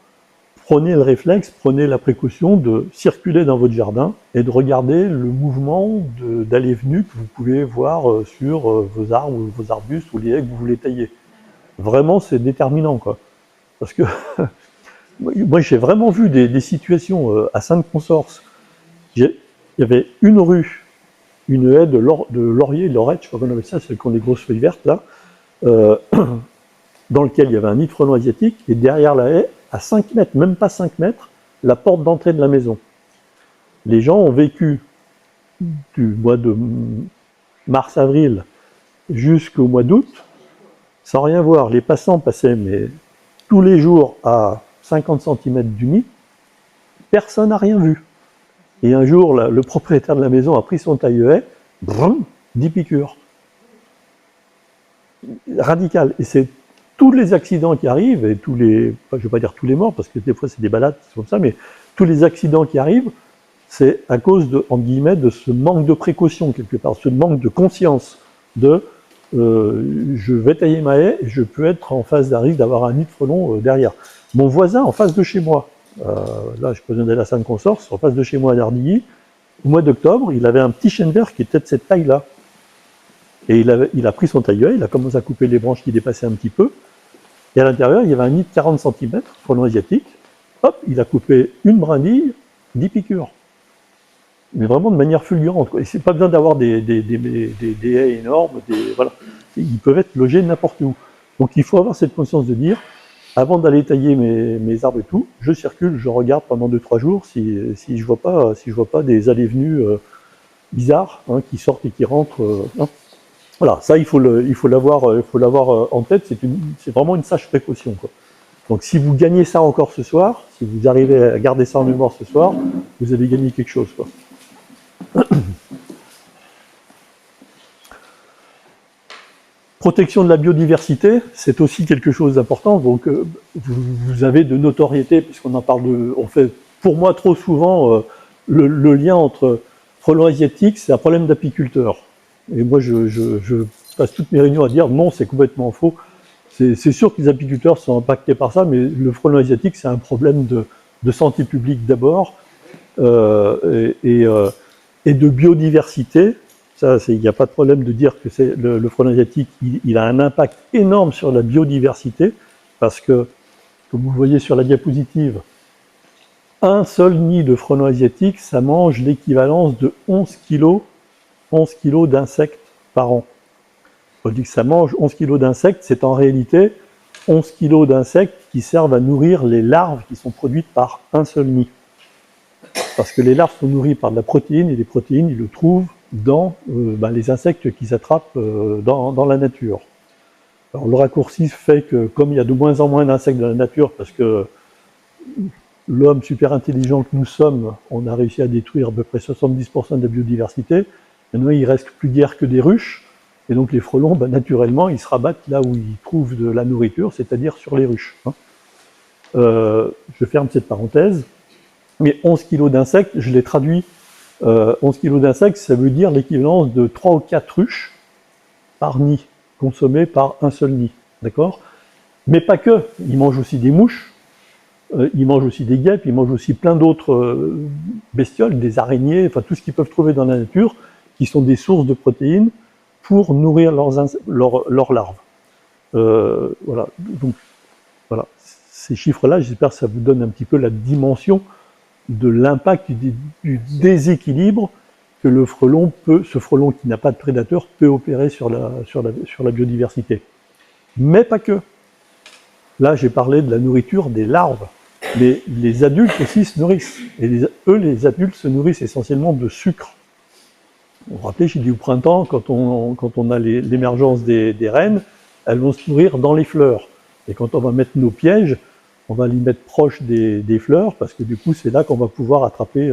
prenez le réflexe, prenez la précaution de circuler dans votre jardin et de regarder le mouvement d'allées-venues que vous pouvez voir sur vos arbres ou vos arbustes ou les haies que vous voulez tailler. Vraiment, c'est déterminant, quoi. Parce que moi, j'ai vraiment vu des situations à Sainte-Consorce. Il y avait une rue, une haie de laurier, lorette, je sais pas comment on appelle ça, celle qui ont des grosses feuilles vertes, là, dans lequel il y avait un nid de frelons asiatiques, et derrière la haie, à 5 mètres, même pas 5 mètres, la porte d'entrée de la maison. Les gens ont vécu du mois de mars-avril jusqu'au mois d'août, sans rien voir. Les passants passaient mais, tous les jours à 50 cm du nid, personne n'a rien vu. Et un jour, le propriétaire de la maison a pris son taille-haie, 10 piqûres. Radical. Et c'est tous les accidents qui arrivent, et tous les, je ne vais pas dire tous les morts, parce que des fois c'est des balades qui sont comme ça, mais tous les accidents qui arrivent, c'est à cause de, entre guillemets, de ce manque de précaution quelque part, ce manque de conscience de je vais tailler ma haie et je peux être en face d'un risque d'avoir un nid de frelons derrière. Mon voisin en face de chez moi, là je peux donner la Sainte-Consorce, en face de chez moi à Nardilly, au mois d'octobre, il avait un petit chêne vert qui était de cette taille-là. Et il a pris son taille-haie, il a commencé à couper les branches qui dépassaient un petit peu, et à l'intérieur, il y avait un nid de 40 cm, frelon asiatique. Hop, il a coupé une brindille, 10 piqûres. Mais vraiment de manière fulgurante, quoi. Et c'est pas besoin d'avoir des haies énormes, voilà. Ils peuvent être logés n'importe où. Donc il faut avoir cette conscience de dire, avant d'aller tailler mes arbres et tout, je circule, je regarde pendant 2-3 jours si je vois pas des allées-venues bizarres qui sortent et qui rentrent. Voilà, ça il faut l'avoir en tête, c'est vraiment une sage précaution, quoi. Donc si vous gagnez ça encore ce soir, si vous arrivez à garder ça en mémoire ce soir, vous avez gagné quelque chose, quoi. Protection de la biodiversité, c'est aussi quelque chose d'important. Donc vous avez de notoriété, puisqu'on en parle on fait pour moi trop souvent le lien entre frelons asiatiques, c'est un problème d'apiculteurs. Et moi, je passe toutes mes réunions à dire non, c'est complètement faux. C'est sûr que les apiculteurs sont impactés par ça, mais le frelon asiatique, c'est un problème de santé publique d'abord et de biodiversité. Ça, il n'y a pas de problème de dire que le frelon asiatique, il a un impact énorme sur la biodiversité, parce que, comme vous le voyez sur la diapositive, un seul nid de frelon asiatique, ça mange l'équivalence de 11 kg d'insectes par an. On dit que ça mange 11 kg d'insectes, c'est en réalité 11 kg d'insectes qui servent à nourrir les larves qui sont produites par un seul nid. Parce que les larves sont nourries par de la protéine, et les protéines, ils le trouvent dans les insectes qu'ils attrapent dans la nature. Alors le raccourci fait que, comme il y a de moins en moins d'insectes dans la nature, parce que l'homme super intelligent que nous sommes, on a réussi à détruire à peu près 70% de la biodiversité, maintenant il ne reste plus guère que des ruches, et donc les frelons, naturellement, ils se rabattent là où ils trouvent de la nourriture, c'est-à-dire sur les ruches. Je ferme cette parenthèse. Mais 11 kg d'insectes, je l'ai traduit. 11 kg d'insectes, ça veut dire l'équivalence de 3 ou 4 ruches par nid, consommées par un seul nid. D'accord ? Mais pas que. Ils mangent aussi des mouches, ils mangent aussi des guêpes, ils mangent aussi plein d'autres bestioles, des araignées, enfin tout ce qu'ils peuvent trouver dans la nature, qui sont des sources de protéines pour nourrir leurs larves. Voilà. Donc, voilà. Ces chiffres-là, j'espère que ça vous donne un petit peu la dimension de l'impact du déséquilibre que ce frelon qui n'a pas de prédateur peut opérer sur la biodiversité. Mais pas que. Là, j'ai parlé de la nourriture des larves, mais les adultes aussi se nourrissent. Et les adultes se nourrissent essentiellement de sucre. Vous vous rappelez, j'ai dit au printemps, quand on a l'émergence des reines, elles vont se nourrir dans les fleurs. Et quand on va mettre nos pièges, on va les mettre proches des fleurs, parce que du coup, c'est là qu'on va pouvoir attraper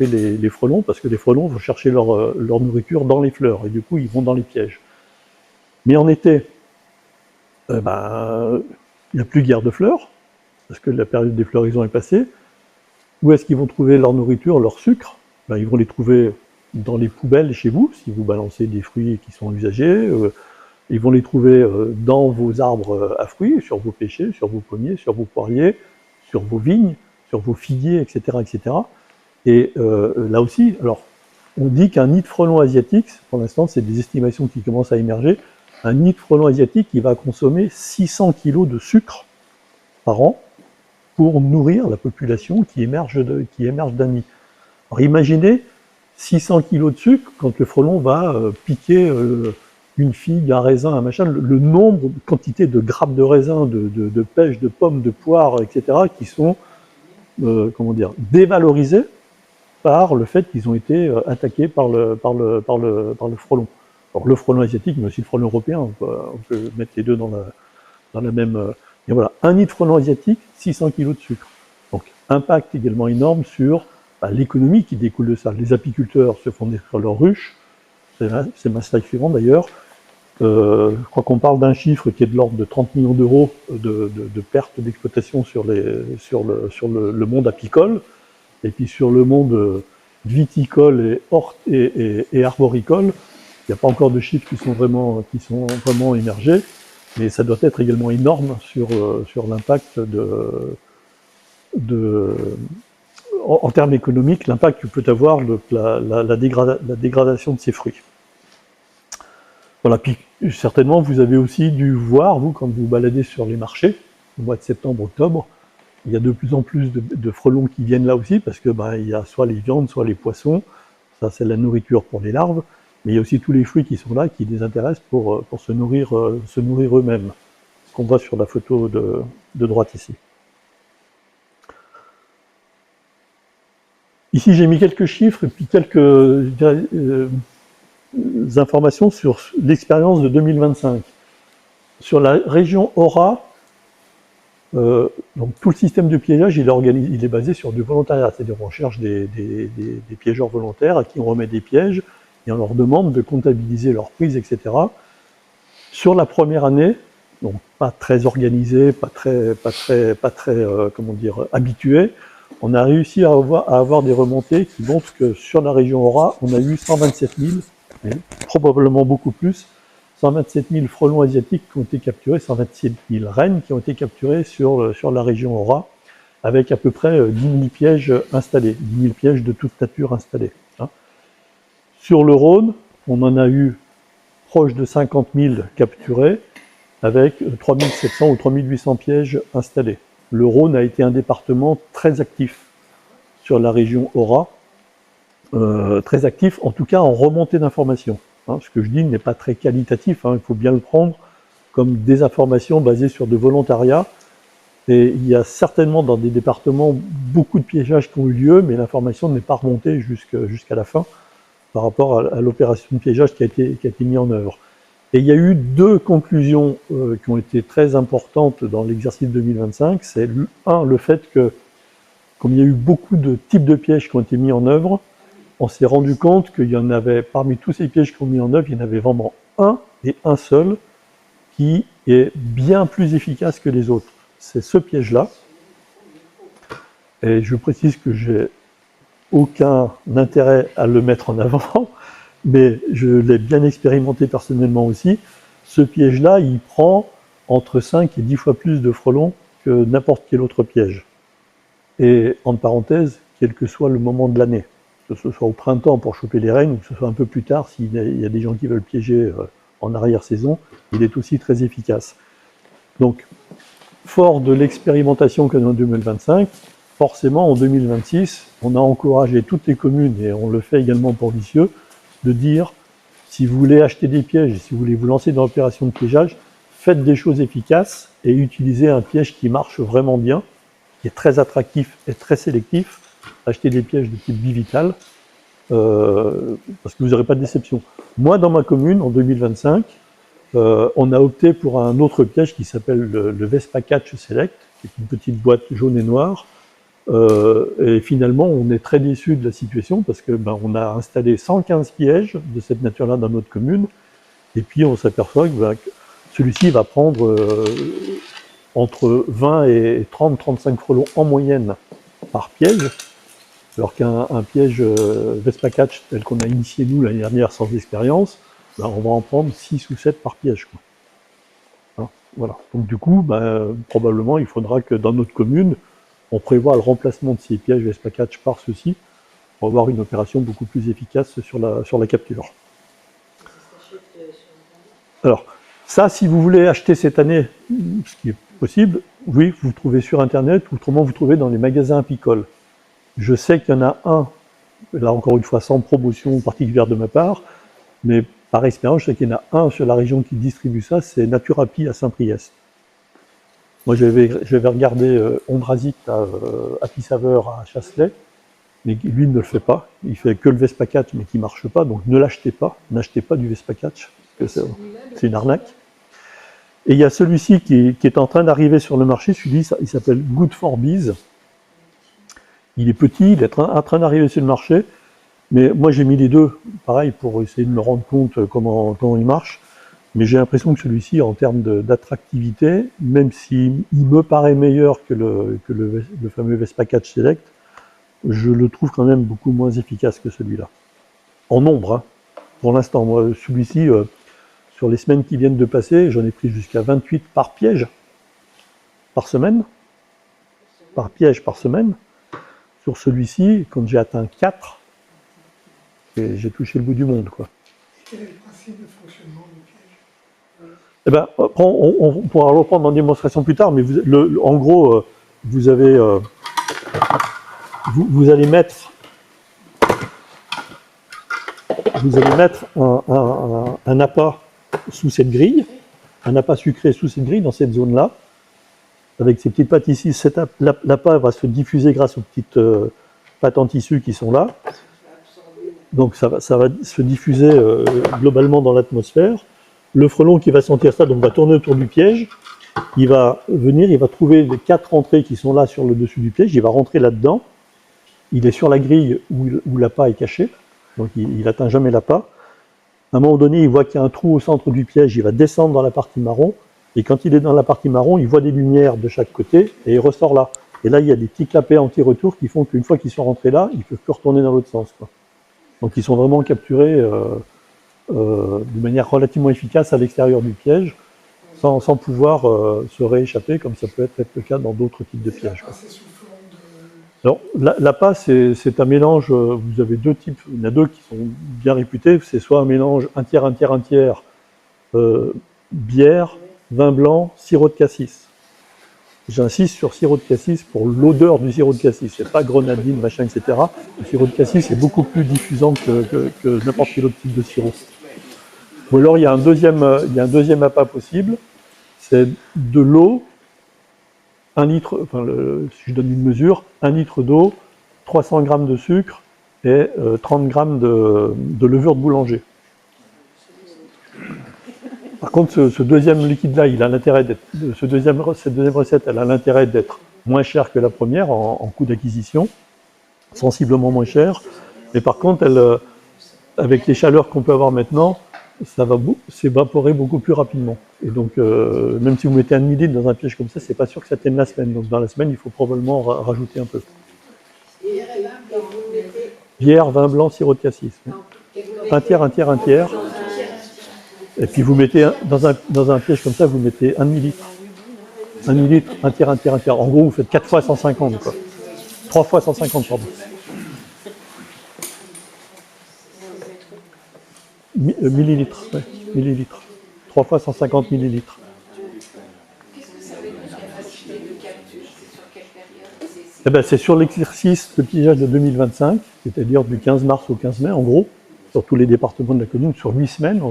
les frelons, parce que les frelons vont chercher leur nourriture dans les fleurs, et du coup, ils vont dans les pièges. Mais en été, il n'y a plus guère de fleurs, parce que la période des floraisons est passée. Où est-ce qu'ils vont trouver leur nourriture, leur sucre ? Ils vont les trouver dans les poubelles chez vous, si vous balancez des fruits qui sont usagés. Ils vont les trouver dans vos arbres à fruits, sur vos pêchers, sur vos pommiers, sur vos poiriers, sur vos vignes, sur vos figuiers, etc., etc. Et là aussi, alors, on dit qu'un nid de frelon asiatique, pour l'instant, c'est des estimations qui commencent à émerger, un nid de frelon asiatique, il va consommer 600 kg de sucre par an pour nourrir la population qui émerge d'un nid. Alors imaginez 600 kg de sucre quand le frelon va piquer une figue, un raisin, un machin, le nombre, quantité de grappes de raisin, de pêches, de pommes, de poires, etc., qui sont comment dire, dévalorisées par le fait qu'ils ont été attaqués par le frelon. Alors, le frelon asiatique, mais aussi le frelon européen, on peut mettre les deux dans la même... et voilà, un nid de frelon asiatique, 600 kg de sucre. Donc, impact également énorme sur l'économie qui découle de ça. Les apiculteurs se font détruire leurs ruches, c'est ma slide suivante d'ailleurs. Je crois qu'on parle d'un chiffre qui est de l'ordre de 30 millions d'euros de pertes d'exploitation sur le monde apicole, et puis sur le monde viticole et arboricole, il n'y a pas encore de chiffres qui sont vraiment émergés, mais ça doit être également énorme sur l'impact en termes économiques, l'impact que peut avoir la dégradation de ces fruits. Voilà, puis certainement vous avez aussi dû voir, vous, quand vous baladez sur les marchés, au mois de septembre, octobre, il y a de plus en plus de frelons qui viennent là aussi, parce que il y a soit les viandes, soit les poissons, ça c'est la nourriture pour les larves, mais il y a aussi tous les fruits qui sont là, qui les intéressent pour se nourrir eux-mêmes, ce qu'on voit sur la photo de droite ici. Ici j'ai mis quelques chiffres et puis quelques informations sur l'expérience de 2025. Sur la région Aura, donc tout le système de piégeage, il est basé sur du volontariat, c'est-à-dire qu'on cherche des piégeurs volontaires à qui on remet des pièges et on leur demande de comptabiliser leurs prises, etc. Sur la première année, donc pas très organisé, pas très comment dire, habitué, on a réussi à avoir des remontées qui montrent que sur la région Aura, on a eu 127 000, et probablement beaucoup plus, 127 000 frelons asiatiques qui ont été capturés, 127 000 rennes qui ont été capturées sur la région Aura, avec à peu près 10 000 pièges installés, 10 000 pièges de toute nature installés. Hein. Sur le Rhône, on en a eu proche de 50 000 capturés, avec 3 700 ou 3 800 pièges installés. Le Rhône a été un département très actif sur la région Aura, très actif, en tout cas en remontée d'informations. Hein, ce que je dis n'est pas très qualitatif, hein, il faut bien le prendre comme des informations basées sur de volontariat. Et il y a certainement dans des départements beaucoup de piégeages qui ont eu lieu, mais l'information n'est pas remontée jusqu'à la fin par rapport à l'opération de piégeage qui a été mise en œuvre. Et il y a eu deux conclusions qui ont été très importantes dans l'exercice 2025. C'est le fait que, comme il y a eu beaucoup de types de pièges qui ont été mis en œuvre, on s'est rendu compte qu'il y en avait, parmi tous ces pièges qui ont mis en œuvre, il y en avait vraiment un et un seul qui est bien plus efficace que les autres. C'est ce piège-là. Et je précise que j'ai aucun intérêt à le mettre en avant, mais je l'ai bien expérimenté personnellement aussi. Ce piège-là, il prend entre 5 et 10 fois plus de frelons que n'importe quel autre piège. Et en parenthèse, quel que soit le moment de l'année, que ce soit au printemps pour choper les rennes, ou que ce soit un peu plus tard, s'il y a des gens qui veulent piéger en arrière-saison, il est aussi très efficace. Donc, fort de l'expérimentation qu'on a en 2025, forcément en 2026, on a encouragé toutes les communes, et on le fait également pour Lisieux, de dire, si vous voulez acheter des pièges, si vous voulez vous lancer dans l'opération de piégeage, faites des choses efficaces et utilisez un piège qui marche vraiment bien, qui est très attractif et très sélectif. Achetez des pièges de type bivital, parce que vous n'aurez pas de déception. Moi, dans ma commune, en 2025, on a opté pour un autre piège qui s'appelle le Vespa Catch Select, qui est une petite boîte jaune et noire. Et finalement, on est très déçus de la situation parce que on a installé 115 pièges de cette nature-là dans notre commune, et puis on s'aperçoit que celui-ci va prendre entre 20 et 30-35 frelons en moyenne par piège. Alors qu'un piège Vespa Catch tel qu'on a initié nous l'année dernière sans expérience, ben, on va en prendre 6 ou 7 par piège, quoi. Hein, voilà. Donc du coup, ben, probablement il faudra que dans notre commune, on prévoit le remplacement de ces pièges Vespa Catch par ceux-ci pour avoir une opération beaucoup plus efficace sur la capture. Alors, ça, si vous voulez acheter cette année, ce qui est possible, oui, vous trouvez sur Internet, ou autrement vous trouvez dans les magasins apicoles. Je sais qu'il y en a un, là encore une fois sans promotion particulière de ma part, mais par expérience, je sais qu'il y en a un sur la région qui distribue ça, c'est Naturapi à Saint-Priest. Moi, j'avais regardé Ombrasic à Happy Saveur à Chasselet, mais lui ne le fait pas. Il fait que le Vespa Catch, mais qui ne marche pas, donc ne l'achetez pas. N'achetez pas du Vespa Catch, parce que c'est une arnaque. Et il y a celui-ci qui est en train d'arriver sur le marché, celui-ci, il s'appelle Good for Bees. Il est petit, il est en train d'arriver sur le marché, mais moi j'ai mis les deux, pareil, pour essayer de me rendre compte comment il marche. Mais j'ai l'impression que celui-ci, en termes d'attractivité, même s'il me paraît meilleur que le fameux Vespa Catch Select, je le trouve quand même beaucoup moins efficace que celui-là. En nombre, hein. Pour l'instant, moi, celui-ci, sur les semaines qui viennent de passer, j'en ai pris jusqu'à 28 par piège, par semaine. Par piège par semaine. Sur celui-ci, quand j'ai atteint 4, j'ai touché le bout du monde, quoi. Quel est le principe de fonctionnement du piège? Eh ben, on pourra le reprendre en démonstration plus tard, mais en gros, vous avez... Vous allez mettre un appât sous cette grille, un appât sucré sous cette grille, dans cette zone-là, avec ces petites pattes ici. L'appât va se diffuser grâce aux petites pattes en tissu qui sont là. Donc ça va se diffuser globalement dans l'atmosphère. Le frelon qui va sentir ça, donc va tourner autour du piège. Il va venir, il va trouver les 4 entrées qui sont là sur le dessus du piège, il va rentrer là-dedans. Il est sur la grille où l'appât est caché, donc il n'atteint jamais l'appât. À un moment donné, il voit qu'il y a un trou au centre du piège, il va descendre dans la partie marron, et quand il est dans la partie marron, il voit des lumières de chaque côté, et il ressort là. Et là, il y a des petits clapets anti-retour qui font qu'une fois qu'ils sont rentrés là, ils ne peuvent plus retourner dans l'autre sens, quoi. Donc ils sont vraiment capturés de manière relativement efficace à l'extérieur du piège, sans pouvoir se rééchapper, comme ça peut être le cas dans d'autres types de pièges, quoi. Alors, l'appât, c'est un mélange, vous avez deux types, il y en a deux qui sont bien réputés, c'est soit un mélange un tiers, bière, vin blanc, sirop de cassis. J'insiste sur sirop de cassis pour l'odeur du sirop de cassis, c'est pas grenadine, machin, etc. Le sirop de cassis est beaucoup plus diffusant que n'importe quel autre type de sirop. Ou alors il y a un deuxième appât possible, c'est de l'eau, 1 litre, enfin, si je donne une mesure, 1 litre d'eau, 300 g de sucre et 30 g de levure de boulanger. Par contre, ce deuxième liquide-là, il a l'intérêt d'être, cette deuxième recette, elle a l'intérêt d'être moins chère que la première en coût d'acquisition, sensiblement moins chère. Mais par contre, avec les chaleurs qu'on peut avoir maintenant, ça va s'évaporer beaucoup plus rapidement. Et donc, même si vous mettez 1 ml dans un piège comme ça, c'est pas sûr que ça tienne la semaine. Donc, dans la semaine, il faut probablement rajouter un peu. Bière, vin blanc, sirop de cassis. Un tiers. Et puis, vous mettez dans un piège comme ça, vous mettez 1 millilitre. 1 millilitre, un tiers. En gros, vous faites 4 fois 150, quoi. 3 fois 150, pardon. Millilitres, ouais, millilitres. 3 fois 150 millilitres. Qu'est-ce que ça veut dire capacité de capture? C'est sur quelle période? Eh ben, c'est sur l'exercice de piégeage de 2025, c'est-à-dire du 15 mars au 15 mai, en gros, sur tous les départements de la commune, sur 8 semaines.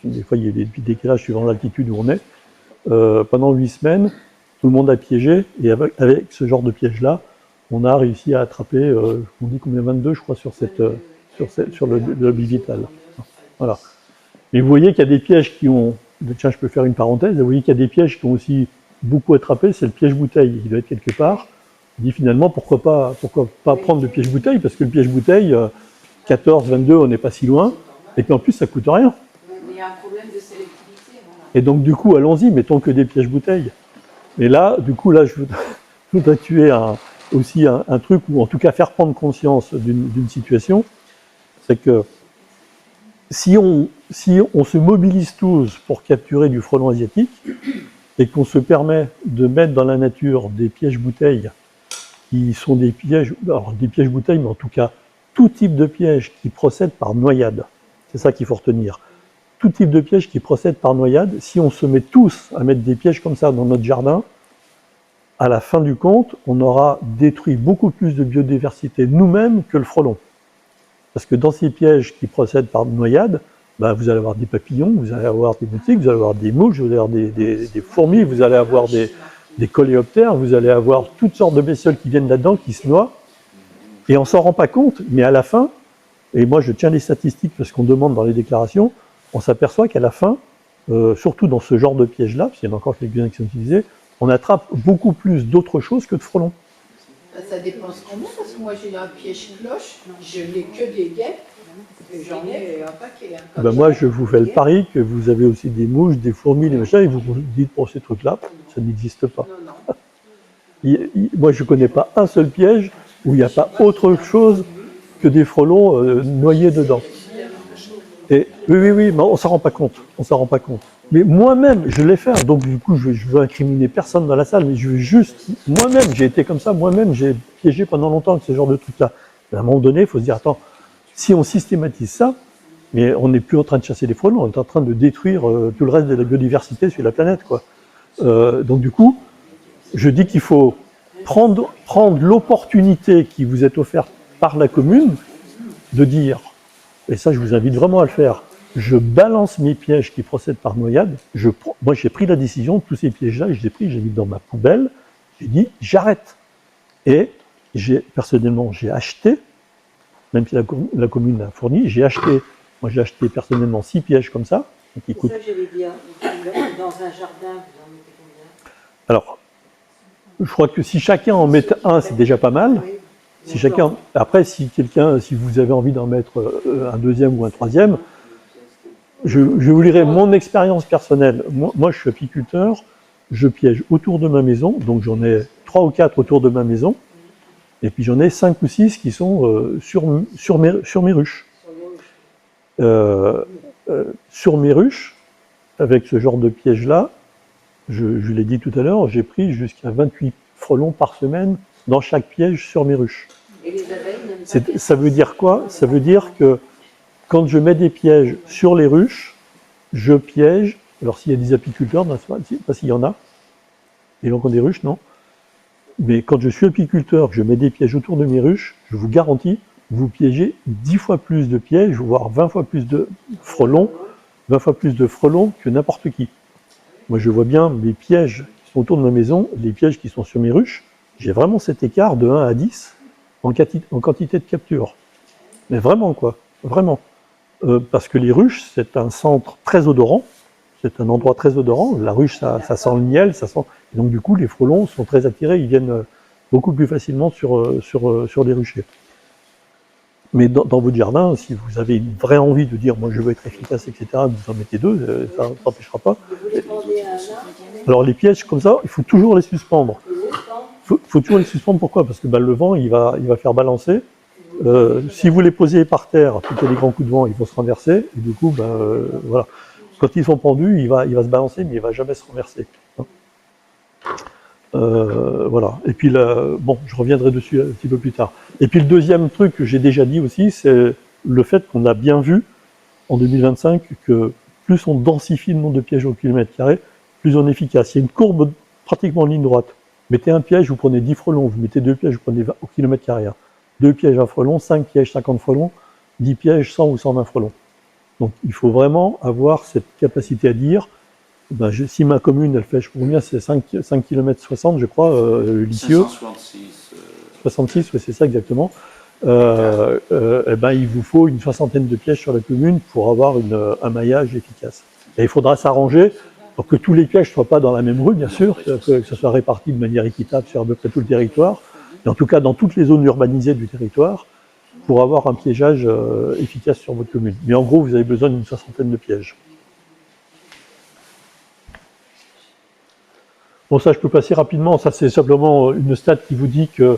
Des fois, il y a des décalages suivant l'altitude où on est. Pendant 8 semaines, tout le monde a piégé, et avec ce genre de piège-là, on a réussi à attraper, on dit combien, 22, je crois, sur le bivital. Voilà. Mais vous voyez qu'il y a des pièges qui ont... Tiens, je peux faire une parenthèse. Vous voyez qu'il y a des pièges qui ont aussi beaucoup attrapé. C'est le piège bouteille. Il doit être quelque part. On dit finalement, pourquoi pas prendre le piège bouteille? Parce que le piège bouteille, 14, 22, on n'est pas si loin. Et puis en plus, ça coûte rien. Il y a un problème de sélectivité. Voilà. Et donc du coup, allons-y, mettons que des pièges bouteilles. Et là, du coup, là, je voudrais tuer aussi un truc, ou en tout cas faire prendre conscience d'une situation, c'est que si on se mobilise tous pour capturer du frelon asiatique, et qu'on se permet de mettre dans la nature des pièges-bouteilles, qui sont des pièges, alors des pièges-bouteilles, mais en tout cas, tout type de piège qui procède par noyade. C'est ça qu'il faut retenir. Tout type de piège qui procède par noyade, si on se met tous à mettre des pièges comme ça dans notre jardin, à la fin du compte, on aura détruit beaucoup plus de biodiversité nous-mêmes que le frelon. Parce que dans ces pièges qui procèdent par noyade, ben vous allez avoir des papillons, vous allez avoir des moustiques, vous allez avoir des mouches, vous allez avoir des fourmis, vous allez avoir des coléoptères, vous allez avoir toutes sortes de bestioles qui viennent là-dedans, qui se noient, et on s'en rend pas compte, mais à la fin, et moi je tiens les statistiques parce qu'on demande dans les déclarations, on s'aperçoit qu'à la fin, surtout dans ce genre de piège-là, parce qu'il y en a encore quelques-uns qui sont utilisés, on attrape beaucoup plus d'autres choses que de frelons. Ça dépend ce qu'on met, parce que moi j'ai un piège cloche, je n'ai que des guêpes, et j'en ai un paquet. Hein. Ben moi je vous fais le pari que vous avez aussi des mouches, des fourmis, des machins, et vous vous dites pour ces trucs-là, ça n'existe pas. Non. Moi je ne connais pas un seul piège où il n'y a pas autre chose que des frelons noyés dedans. Et oui, mais on s'en rend pas compte, Mais moi-même, je l'ai fait, donc du coup, je veux incriminer personne dans la salle, mais je veux juste, moi-même, j'ai été comme ça, moi-même, j'ai piégé pendant longtemps avec ce genre de trucs-là. À un moment donné, il faut se dire, attends, si on systématise ça, mais on n'est plus en train de chasser les frelons, on est en train de détruire tout le reste de la biodiversité sur la planète, quoi. Donc du coup, je dis qu'il faut prendre l'opportunité qui vous est offerte par la commune de dire, et ça je vous invite vraiment à le faire, je balance mes pièges qui procèdent par noyade, moi j'ai pris la décision, tous ces pièges-là, je les ai pris, j'ai mis dans ma poubelle, j'ai dit j'arrête. Et personnellement j'ai acheté, même si la commune l'a fourni, j'ai acheté personnellement 6 pièges comme ça. C'est ça que j'allais dire, dans un jardin, vous en mettez combien? Alors, je crois que si chacun en met un, c'est déjà pas mal. Après, si vous avez envie d'en mettre un deuxième ou un troisième, je vous lirai mon expérience personnelle. Moi, je suis apiculteur, je piège autour de ma maison, donc j'en ai 3 ou 4 autour de ma maison, et puis j'en ai 5 ou 6 qui sont sur mes ruches. Sur mes ruches, avec ce genre de piège-là, je l'ai dit tout à l'heure, j'ai pris jusqu'à 28 frelons par semaine dans chaque piège sur mes ruches. Et les abeilles n'aiment pas Ça veut dire quoi? Ça veut dire que quand je mets des pièges sur les ruches, je piège, alors s'il y a des apiculteurs, pas s'il y en a, et donc on des ruches, non. Mais quand je suis apiculteur, que je mets des pièges autour de mes ruches, je vous garantis, vous piégez 10 fois plus de pièges, voire 20 fois plus de frelons, que n'importe qui. Moi je vois bien mes pièges qui sont autour de ma maison, les pièges qui sont sur mes ruches, j'ai vraiment cet écart de 1 à 10 en quantité de capture. Mais vraiment quoi, vraiment. Parce que les ruches, c'est un centre très odorant, c'est un endroit très odorant, la ruche ça sent le miel, et donc du coup les frelons sont très attirés, ils viennent beaucoup plus facilement sur les ruchers. Mais dans votre jardin, si vous avez une vraie envie de dire moi je veux être efficace, etc., vous en mettez 2, ça n'empêchera pas. Alors les pièges comme ça, il faut toujours les suspendre. Faut toujours les suspendre, pourquoi? Parce que le vent il va faire balancer. Si vous les posez par terre, plutôt les grands coups de vent, ils vont se renverser, et du coup, voilà. Quand ils sont pendus, il va se balancer, mais il ne va jamais se renverser. Voilà. Et puis je reviendrai dessus un petit peu plus tard. Et puis le deuxième truc que j'ai déjà dit aussi, c'est le fait qu'on a bien vu en 2025 que plus on densifie le nombre de pièges au kilomètre carré, plus on est efficace. Il y a une courbe pratiquement en ligne droite. Mettez un piège, vous prenez 10 frelons, vous mettez 2 pièges, vous prenez 20 au kilomètre carré. 2 pièges, 1 frelon, 5 pièges, 50 frelons, 10 pièges, 100 ou 120 frelons. Donc il faut vraiment avoir cette capacité à dire, si ma commune, elle fait, je crois combien, c'est 5 km 60, je crois, Lisieux. 66, oui, c'est ça exactement. Il vous faut une 60aine de pièges sur la commune pour avoir un maillage efficace. Et il faudra s'arranger pour que tous les pièges ne soient pas dans la même rue, bien sûr, que ce soit réparti de manière équitable sur à peu près tout le territoire, et en tout cas dans toutes les zones urbanisées du territoire, pour avoir un piégeage efficace sur votre commune. Mais en gros, vous avez besoin d'une 60aine de pièges. Bon, ça, je peux passer rapidement. Ça, c'est simplement une stat qui vous dit que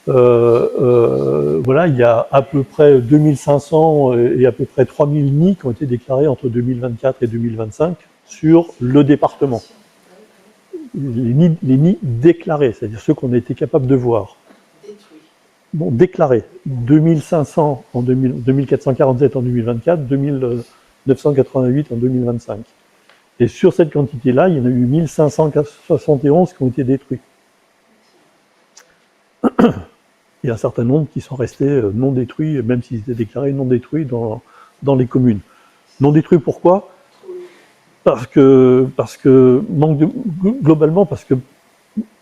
voilà, il y a à peu près 2500 et à peu près 3000 nids qui ont été déclarés entre 2024 et 2025 sur le département. Les nids déclarés, c'est-à-dire ceux qu'on a été capable de voir. Détruit. Bon, déclarés, 2500 en 2447 en 2024, 2988 en 2025. Et sur cette quantité-là, il y en a eu 1571 qui ont été détruits. Il y a un certain nombre qui sont restés non détruits, même s'ils étaient déclarés non détruits dans les communes. Non détruits pourquoi ? Parce que globalement, parce que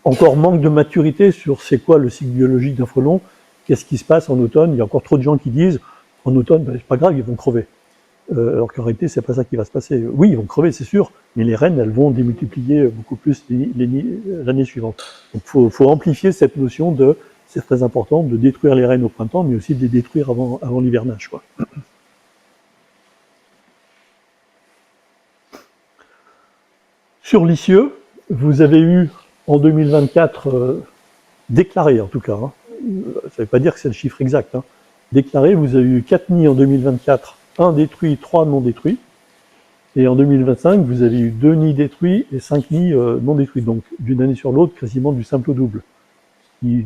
encore manque de maturité sur c'est quoi le cycle biologique d'un frelon, qu'est-ce qui se passe en automne. Il y a encore trop de gens qui disent en automne, ben, c'est pas grave, ils vont crever. Alors qu'en réalité, c'est pas ça qui va se passer. Oui, ils vont crever, c'est sûr, mais les reines, elles vont démultiplier beaucoup plus l'année suivante. Donc, faut amplifier cette notion de, c'est très important, de détruire les reines au printemps, mais aussi de les détruire avant l'hivernage, quoi. Sur Lisieux, vous avez eu en 2024 déclaré, en tout cas, hein, ça ne veut pas dire que c'est le chiffre exact, hein, déclaré, vous avez eu 4 nids en 2024, 1 détruit, 3 non détruits. Et en 2025, vous avez eu 2 nids détruits et 5 nids non détruits. Donc, d'une année sur l'autre, quasiment du simple au double. Il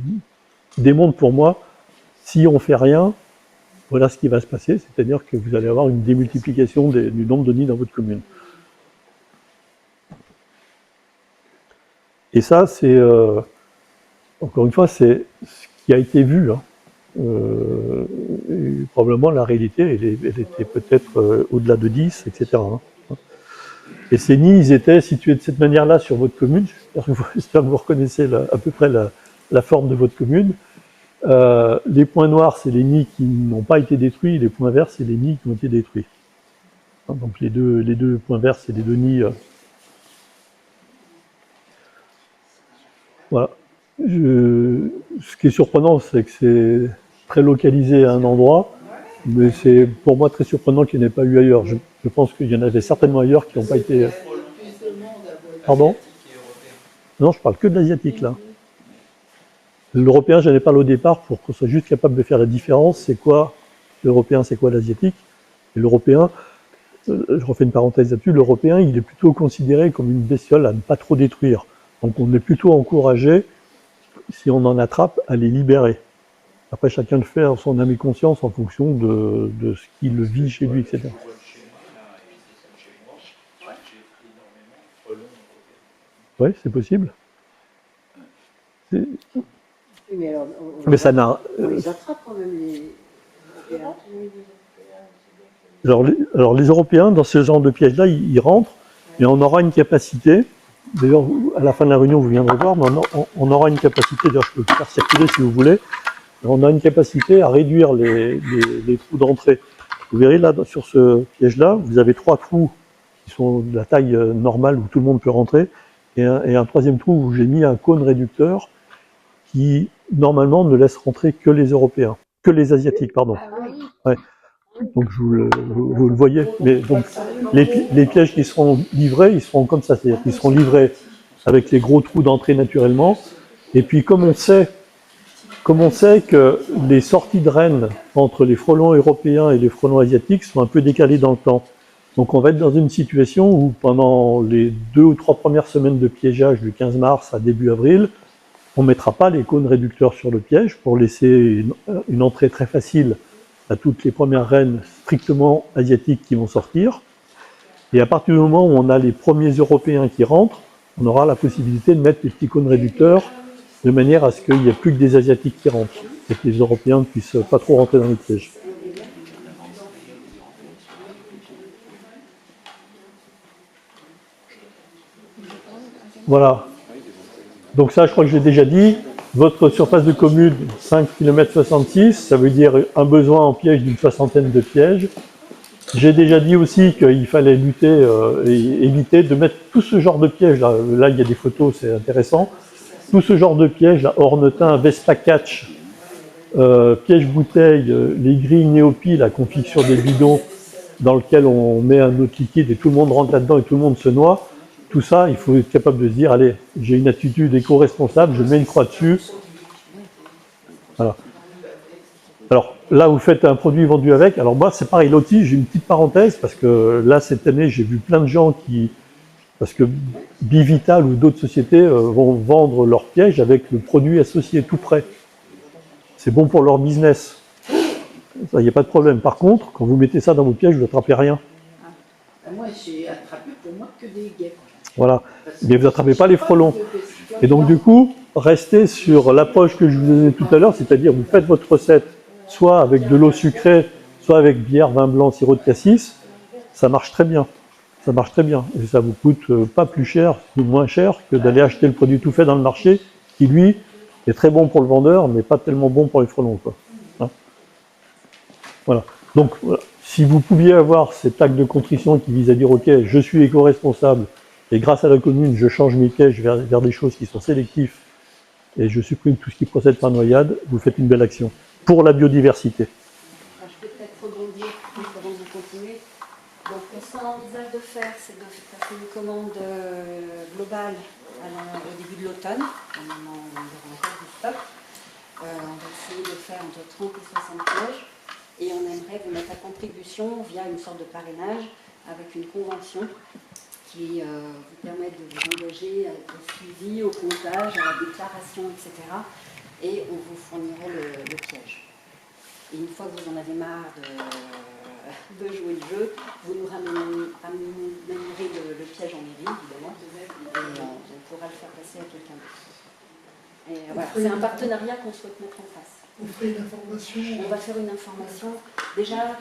démontre pour moi, si on ne fait rien, voilà ce qui va se passer. C'est-à-dire que vous allez avoir une démultiplication du nombre de nids dans votre commune. Et ça, c'est, encore une fois, c'est ce qui a été vu, hein. Et probablement la réalité, elle était peut-être au-delà de 10, etc. Hein. Et ces nids, ils étaient situés de cette manière-là sur votre commune. J'espère que vous reconnaissez à peu près la forme de votre commune. Les points noirs, c'est les nids qui n'ont pas été détruits. Les points verts, c'est les nids qui ont été détruits. Donc les deux points verts, c'est les deux nids. Voilà. Ce qui est surprenant, c'est que c'est très localisé à un endroit, mais c'est pour moi très surprenant qu'il n'y en ait pas eu ailleurs. Je pense qu'il y en avait certainement ailleurs qui n'ont pas été... Pardon ? Non, je parle que de l'asiatique, là. L'européen, j'en ai parlé au départ pour qu'on soit juste capable de faire la différence. C'est quoi l'européen, c'est quoi l'asiatique ? Et l'européen, je refais une parenthèse là-dessus, l'européen, il est plutôt considéré comme une bestiole à ne pas trop détruire. Donc on est plutôt encouragé, si on en attrape, à les libérer. Après, chacun le fait en son âme et conscience en fonction de ce qu'il vit chez lui, etc. Oui, c'est possible. Oui, mais alors, Mais ça n'a... on les attrape quand même, les Européens. Alors les Européens, dans ce genre de piège-là, ils rentrent, et on aura une capacité, d'ailleurs, à la fin de la réunion, vous viendrez voir, mais on aura une capacité, d'ailleurs, je peux le faire circuler si vous voulez, on a une capacité à réduire les trous d'entrée. Vous verrez là, sur ce piège-là, vous avez 3 trous qui sont de la taille normale où tout le monde peut rentrer, et un troisième trou où j'ai mis un cône réducteur qui, normalement, ne laisse rentrer que les Européens, que les Asiatiques, pardon. Ouais. Donc vous le voyez. Mais donc les pièges qui seront livrés, ils seront comme ça, c'est-à-dire qu'ils seront livrés avec les gros trous d'entrée naturellement. Et puis comme on sait que les sorties de rennes entre les frelons européens et les frelons asiatiques sont un peu décalées dans le temps. Donc on va être dans une situation où pendant les 2 ou 3 premières semaines de piégeage du 15 mars à début avril, on ne mettra pas les cônes réducteurs sur le piège pour laisser une entrée très facile à toutes les premières reines strictement asiatiques qui vont sortir. Et à partir du moment où on a les premiers Européens qui rentrent, on aura la possibilité de mettre les petits cônes réducteurs de manière à ce qu'il n'y ait plus que des Asiatiques qui rentrent et que les Européens ne puissent pas trop rentrer dans le piège. Voilà. Donc ça, je crois que j'ai déjà dit. Votre surface de commune, 5 km 66, ça veut dire un besoin en piège d'une 60aine de pièges. J'ai déjà dit aussi qu'il fallait lutter et éviter de mettre tout ce genre de pièges. Là, il y a des photos, c'est intéressant. Tout ce genre de pièges, là, ornetin, Vespa catch, piège bouteille, les grilles néopie, la config sur des bidons dans lequel on met un autre liquide et tout le monde rentre là-dedans et tout le monde se noie. Tout ça, il faut être capable de se dire, allez, j'ai une attitude éco-responsable, je mets une croix dessus. Voilà. Alors là, vous faites un produit vendu avec. Alors moi, c'est pareil, l'outil, j'ai une petite parenthèse, parce que là, cette année, j'ai vu plein de gens qui... Parce que Bivital ou d'autres sociétés vont vendre leurs pièges avec le produit associé tout prêt. C'est bon pour leur business. Ça, il n'y a pas de problème. Par contre, quand vous mettez ça dans vos pièges, vous n'attrapez rien. Moi, j'ai attrapé pour moi que des guêpes. Voilà. Mais vous n'attrapez pas les frelons. Et donc, du coup, restez sur l'approche que je vous ai donnée tout à l'heure, c'est-à-dire vous faites votre recette soit avec de l'eau sucrée, soit avec bière, vin blanc, sirop de cassis. Ça marche très bien. Ça marche très bien. Et ça vous coûte pas plus cher ou moins cher que d'aller acheter le produit tout fait dans le marché, qui lui est très bon pour le vendeur, mais pas tellement bon pour les frelons, quoi. Hein, voilà. Donc, voilà. Si vous pouviez avoir cet acte de contrition qui vise à dire, ok, je suis éco-responsable, et grâce à la commune, je change mes pièges vers des choses qui sont sélectives, et je supprime tout ce qui procède par noyade, vous faites une belle action. Pour la biodiversité. Je peux peut-être rebondir avant de continuer. Donc, ce qu'on envisage de faire, c'est de passer une commande globale au début de l'automne. On aura encore du stock. On va essayer de faire entre 30 et 60 pièges. Et on aimerait vous mettre à contribution via une sorte de parrainage avec une convention qui vous permet de vous engager au suivi, au comptage, à la déclaration, etc. Et on vous fournirait le piège. Et une fois que vous en avez marre de jouer le jeu, vous nous ramènerez le piège en mairie, évidemment, et on pourra le faire passer à quelqu'un d'autre. Et voilà, c'est un partenariat qu'on souhaite mettre en place. On fait une information. On va faire une information. Déjà,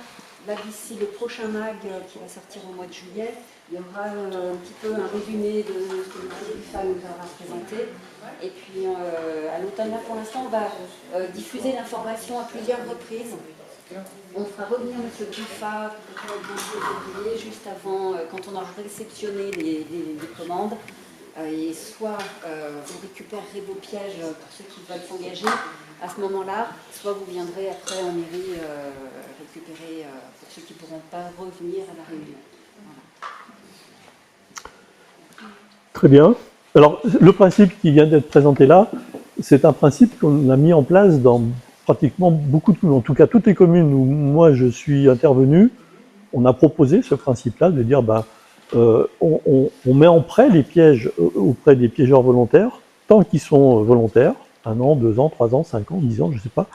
là, d'ici le prochain MAG qui va sortir au mois de juillet, il y aura un petit peu un résumé de ce que M. Buffa nous aura présenté. Et puis, à l'automne, là, pour l'instant, on va diffuser l'information à plusieurs reprises. On fera revenir M. Buffa peut-être le 22 février, juste avant, quand on aura réceptionné les commandes. Et soit vous récupérerez vos pièges pour ceux qui veulent s'engager à ce moment-là, soit vous viendrez après en mairie récupérer pour ceux qui ne pourront pas revenir à la réunion. Voilà. Très bien. Alors, le principe qui vient d'être présenté là, c'est un principe qu'on a mis en place dans pratiquement beaucoup de communes. En tout cas, toutes les communes où moi je suis intervenu, on a proposé ce principe-là de dire on met en prêt les pièges auprès des piégeurs volontaires, tant qu'ils sont volontaires, 1 an, 2 ans, 3 ans, 5 ans, 10 ans, je ne sais pas.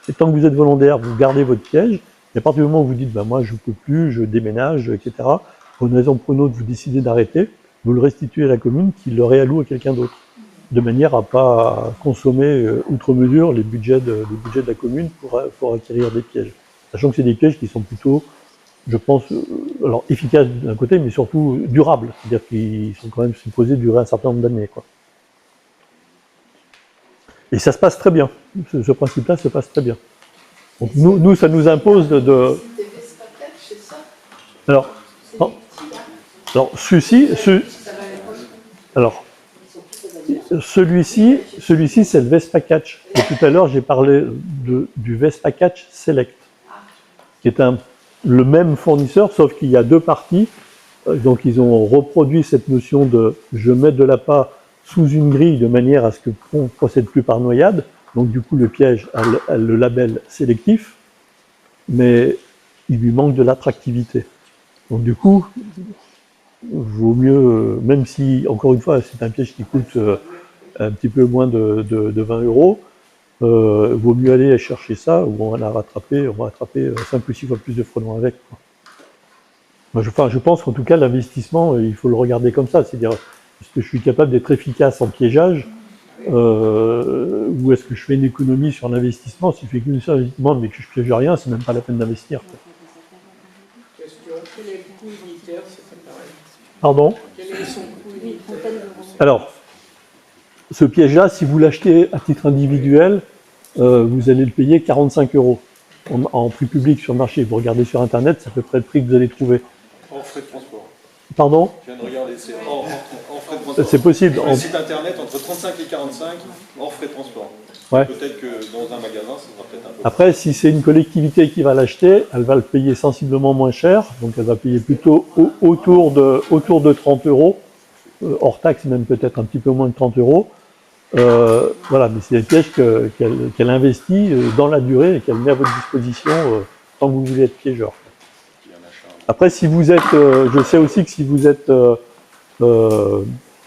Et tant que vous êtes volontaire, vous gardez votre piège. Et à partir du moment où vous dites, moi je ne peux plus, je déménage, etc., pour une raison ou pour une autre, vous décidez d'arrêter, vous le restituez à la commune qui le réalloue à quelqu'un d'autre, de manière à ne pas consommer outre mesure les budgets de la commune pour acquérir des pièges. Sachant que c'est des pièges qui sont plutôt, je pense, alors efficaces d'un côté, mais surtout durables. C'est-à-dire qu'ils sont quand même supposés durer un certain nombre d'années, quoi. Et ça se passe très bien. Ce principe-là se passe très bien. Donc nous, ça nous impose de... Alors, celui-ci, c'est le Vespa Catch. Et tout à l'heure, j'ai parlé du Vespa Catch Select, qui est le même fournisseur, sauf qu'il y a 2 parties. Donc, ils ont reproduit cette notion de « je mets de l'appât sous une grille de manière à ce qu'on ne procède plus par noyade ». Donc, du coup, le piège a le label sélectif, mais il lui manque de l'attractivité. Donc, du coup, vaut mieux, même si, encore une fois, c'est un piège qui coûte un petit peu moins de 20 €, vaut mieux aller chercher ça, où on va rattraper 5 ou 6 fois plus de frelons avec, quoi. Moi, je pense qu'en tout cas, l'investissement, il faut le regarder comme ça, c'est-à-dire, est-ce que je suis capable d'être efficace en piégeage, ou est-ce que je fais une économie sur l'investissement? Si je fais qu'une seule investissement, mais que je ne piège rien, c'est même pas la peine d'investir, quoi. Question, quel est le coût unitaire, c'est pareil. Pardon? Quel est son coût unitaire? Alors, ce piège-là, si vous l'achetez à titre individuel, vous allez le payer 45 € en prix public sur le marché. Vous regardez sur Internet, c'est à peu près le prix que vous allez trouver. Hors frais de transport. Pardon? Je viens de regarder, c'est hors frais de transport. C'est possible. Sur le site Internet, entre 35 et 45, hors frais de transport. Ouais. Peut-être que dans un magasin, ça sera peut-être un peu... Après, si c'est une collectivité qui va l'acheter, elle va le payer sensiblement moins cher, donc elle va payer plutôt autour de 30 €, hors taxe même peut-être un petit peu moins de 30 €. Voilà, mais c'est des pièges qu'elle investit dans la durée et qu'elle met à votre disposition tant que vous voulez être piégeur. Après, si vous êtes, je sais aussi que si vous êtes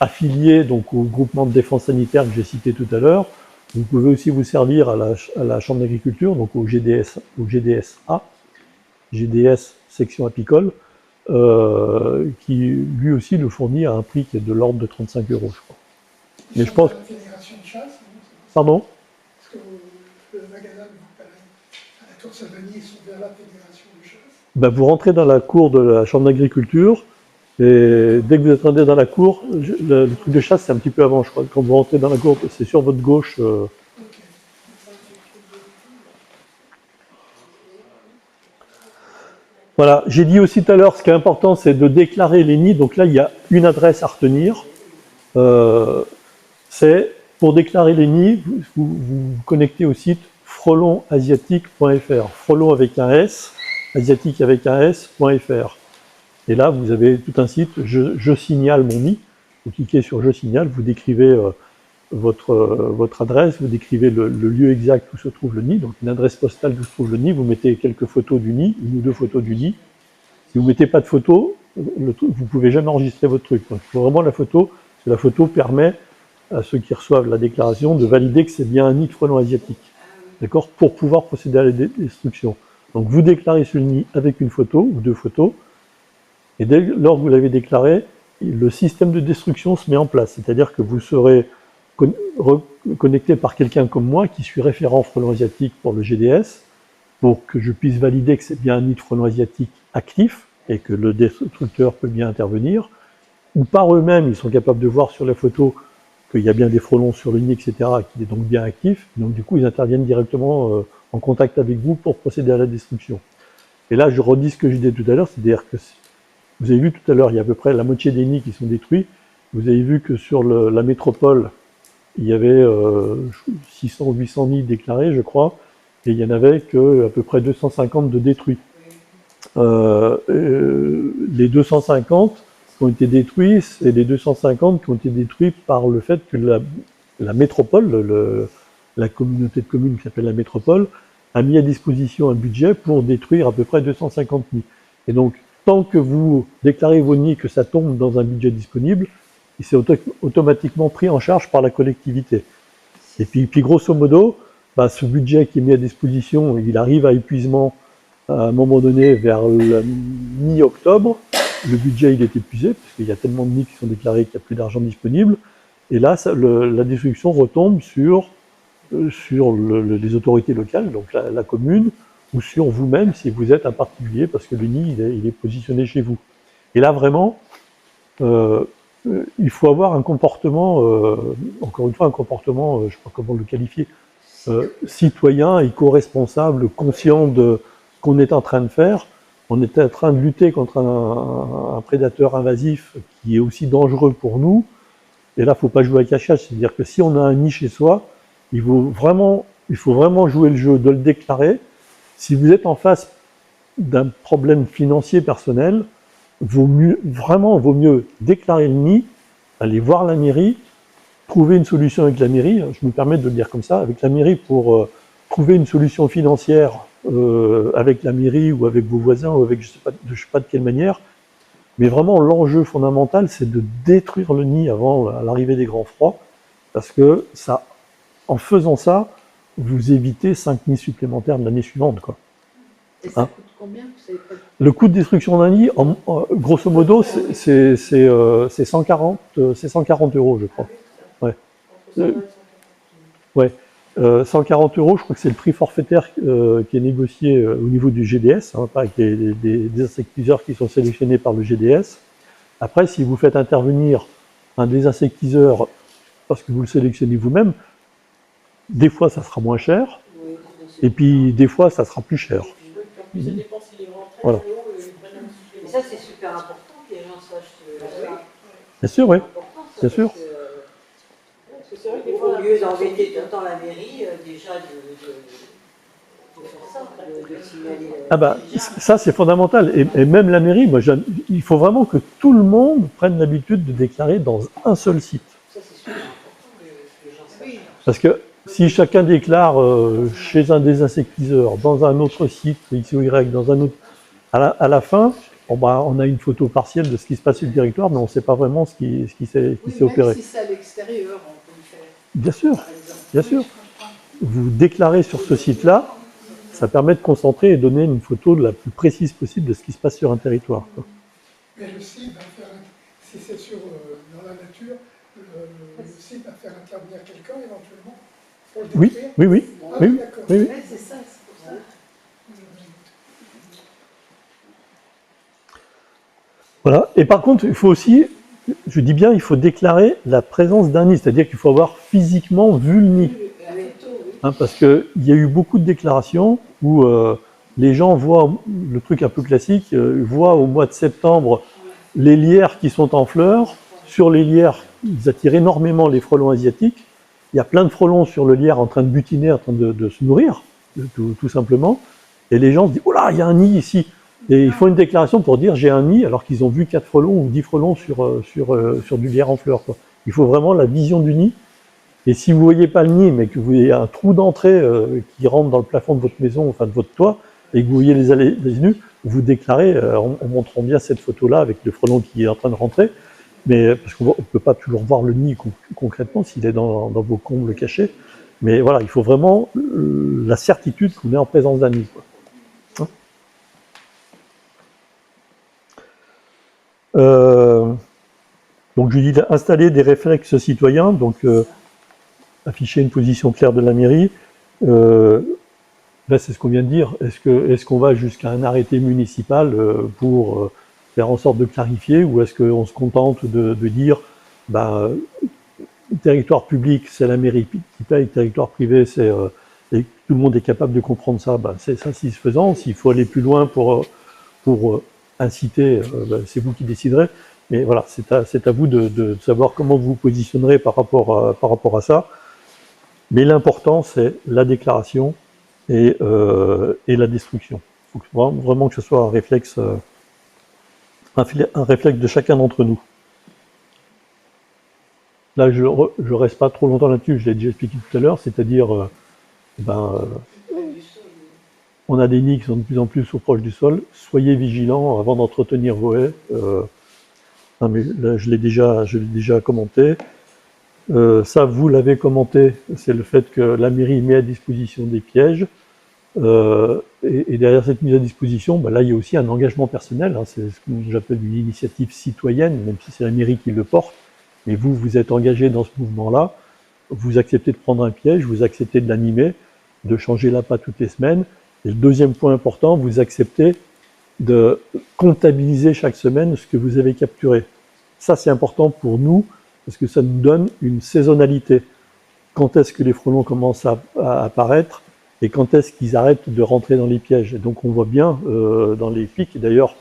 affilié donc au groupement de défense sanitaire que j'ai cité tout à l'heure, vous pouvez aussi vous servir à la Chambre d'agriculture, donc au GDSA, GDS section apicole, qui lui aussi le fournit à un prix qui est de l'ordre de 35 €, je crois. Mais je pense. Fédération de chasse, Pardon? parce que le magasin de à la Tour Savigny sont vers la Fédération de chasse. Ben, vous rentrez dans la cour de la Chambre d'agriculture, et dès que vous êtes rentré dans la cour, le truc de chasse c'est un petit peu avant, je crois. Quand vous rentrez dans la cour, c'est sur votre gauche. Voilà, j'ai dit aussi tout à l'heure, ce qui est important, c'est de déclarer les nids. Donc là, il y a une adresse à retenir. C'est pour déclarer les nids, vous vous connectez au site frelonasiatique.fr. Frelon avec un S, asiatique avec un S.fr. Et là, vous avez tout un site, je signale mon nid. Vous cliquez sur je signale, vous décrivez votre adresse, vous décrivez le lieu exact où se trouve le nid, donc une adresse postale où se trouve le nid, vous mettez quelques photos du nid, une ou deux photos du nid. Si vous ne mettez pas de photos, vous ne pouvez jamais enregistrer votre truc. Donc il faut vraiment la photo, parce que la photo permet à ceux qui reçoivent la déclaration de valider que c'est bien un nid de frelon asiatique, d'accord, pour pouvoir procéder à la destruction. Donc vous déclarez ce nid avec une photo ou deux photos, et dès lors que vous l'avez déclaré, le système de destruction se met en place, c'est-à-dire que vous serez connecté par quelqu'un comme moi qui suis référent frelon asiatique pour le GDS, pour que je puisse valider que c'est bien un nid de frelon asiatique actif et que le destructeur peut bien intervenir, ou par eux-mêmes, ils sont capables de voir sur la photo qu'il y a bien des frelons sur le nid, etc., qu'il est donc bien actif, donc du coup ils interviennent directement en contact avec vous pour procéder à la destruction. Et là je redis ce que je disais tout à l'heure, c'est-à-dire que vous avez vu tout à l'heure, il y a à peu près la moitié des nids qui sont détruits, vous avez vu que sur la métropole, il y avait 600 ou 800 nids déclarés, je crois, et il n'y en avait que à peu près 250 de détruits. Les 250 qui ont été détruits, c'est les 250 qui ont été détruits par le fait que la métropole, la communauté de communes qui s'appelle la métropole, a mis à disposition un budget pour détruire à peu près 250 nids. Et donc, tant que vous déclarez vos nids, que ça tombe dans un budget disponible, c'est automatiquement pris en charge par la collectivité. Et puis grosso modo, ce budget qui est mis à disposition, il arrive à épuisement à un moment donné vers la mi-octobre. Le budget il est épuisé, parce qu'il y a tellement de nids qui sont déclarés qu'il n'y a plus d'argent disponible. Et là, la destruction retombe sur les autorités locales, donc la commune, ou sur vous-même si vous êtes un particulier, parce que le nid il est positionné chez vous. Et là vraiment, il faut avoir un comportement, encore une fois un comportement, je ne sais pas comment le qualifier, citoyen, éco-responsable, conscient de ce qu'on est en train de faire. On est en train de lutter contre un prédateur invasif qui est aussi dangereux pour nous. Et là, il ne faut pas jouer à cache-cache, c'est-à-dire que si on a un nid chez soi, il faut vraiment jouer le jeu de le déclarer. Si vous êtes en face d'un problème financier personnel, vaut mieux déclarer le nid, aller voir la mairie, trouver une solution avec la mairie, je me permets de le dire comme ça, avec la mairie pour trouver une solution financière avec la mairie ou avec vos voisins ou avec je sais pas de quelle manière. Mais vraiment, l'enjeu fondamental, c'est de détruire le nid avant l'arrivée des grands froids, parce que ça, en faisant ça, vous évitez 5 nids supplémentaires de l'année suivante, quoi. Et ça coûte combien, vous savez pas? Le coût de destruction d'un nid, grosso modo, c'est 140 €, je crois. Ouais. Ouais. 140 €, je crois que c'est le prix forfaitaire qui est négocié au niveau du GDS, avec des insectiseurs qui sont sélectionnés par le GDS. Après, si vous faites intervenir un désinsectiseur parce que vous le sélectionnez vous-même, des fois ça sera moins cher, et puis des fois ça sera plus cher. Voilà. Et ça, c'est super important que les gens sachent ça. Bien sûr, oui. Bien sûr. Parce que c'est vrai que des fois, au lieu d'embêter tout le temps la mairie, déjà de faire ça, de signaler. Ah bah, ça c'est fondamental. Et même la mairie, il faut vraiment que tout le monde prenne l'habitude de déclarer dans un seul site. Ça, c'est super important que les gens Parce que si chacun déclare chez un des insectiseurs, dans un autre site, X ou Y, dans un autre, à la fin, bon, bah, on a une photo partielle de ce qui se passe sur le territoire, mais on ne sait pas vraiment ce qui s'est opéré. Même si c'est à l'extérieur, on peut le faire, Bien sûr, par exemple. bien sûr. Vous déclarez sur ce site-là, ça permet de concentrer et donner une photo la plus précise possible de ce qui se passe sur un territoire. Mais le site va faire, si c'est dans la nature, le site va faire intervenir quelqu'un éventuellement pour le Oui, détruire. oui, oui, Ah, oui, d'accord. oui, oui. Ouais, c'est ça, c'est pour ça. Voilà. Et par contre, il faut aussi, je dis bien, il faut déclarer la présence d'un nid, c'est-à-dire qu'il faut avoir physiquement vu le nid. La photo, oui. Hein, parce qu'il y a eu beaucoup de déclarations où les gens voient, le truc un peu classique, voient au mois de septembre les lierres qui sont en fleurs. Sur les lierres, ils attirent énormément les frelons asiatiques. Il y a plein de frelons sur le lierre en train de butiner, en train de se nourrir, tout simplement. Et les gens se disent « Oh là, il y a un nid ici !» Et ils font une déclaration pour dire « J'ai un nid », alors qu'ils ont vu 4 frelons ou 10 frelons sur du lierre en fleurs, quoi. Il faut vraiment la vision du nid. Et si vous ne voyez pas le nid, mais que vous avez un trou d'entrée qui rentre dans le plafond de votre maison, enfin de votre toit, et que vous voyez les allées des nus, vous déclarez en montrant bien cette photo-là avec le frelon qui est en train de rentrer. Mais parce qu'on ne peut pas toujours voir le nid concrètement s'il est dans vos combles cachés. Mais voilà, il faut vraiment la certitude qu'on est en présence d'un nid, quoi. Donc je dis installer des réflexes citoyens, donc afficher une position claire de la mairie. Là, c'est ce qu'on vient de dire. Est-ce qu'on va jusqu'à un arrêté municipal pour faire en sorte de clarifier, ou est-ce qu'on se contente de dire territoire public, c'est la mairie qui paye, territoire privé, c'est et tout le monde est capable de comprendre ça, c'est satisfaisant. S'il faut aller plus loin pour inciter, c'est vous qui déciderez. Mais voilà, c'est à vous de savoir comment vous vous positionnerez par rapport à ça. Mais l'important, c'est la déclaration et la destruction. Il faut vraiment que ce soit un réflexe de chacun d'entre nous. Là, je ne reste pas trop longtemps là-dessus, je l'ai déjà expliqué tout à l'heure, c'est-à-dire, on a des nids qui sont de plus en plus proches du sol. Soyez vigilants avant d'entretenir vos haies. Non, mais là, je l'ai déjà commenté. Ça, vous l'avez commenté, c'est le fait que la mairie met à disposition des pièges. Et derrière cette mise à disposition, là, il y a aussi un engagement personnel. Hein, c'est ce que j'appelle une initiative citoyenne, même si c'est la mairie qui le porte. Mais vous êtes engagé dans ce mouvement-là. Vous acceptez de prendre un piège, vous acceptez de l'animer, de changer l'appât toutes les semaines. Et le deuxième point important, vous acceptez de comptabiliser chaque semaine ce que vous avez capturé. Ça, c'est important pour nous, parce que ça nous donne une saisonnalité. Quand est-ce que les frelons commencent à apparaître et quand est-ce qu'ils arrêtent de rentrer dans les pièges. Et donc on voit bien dans les pics, et d'ailleurs,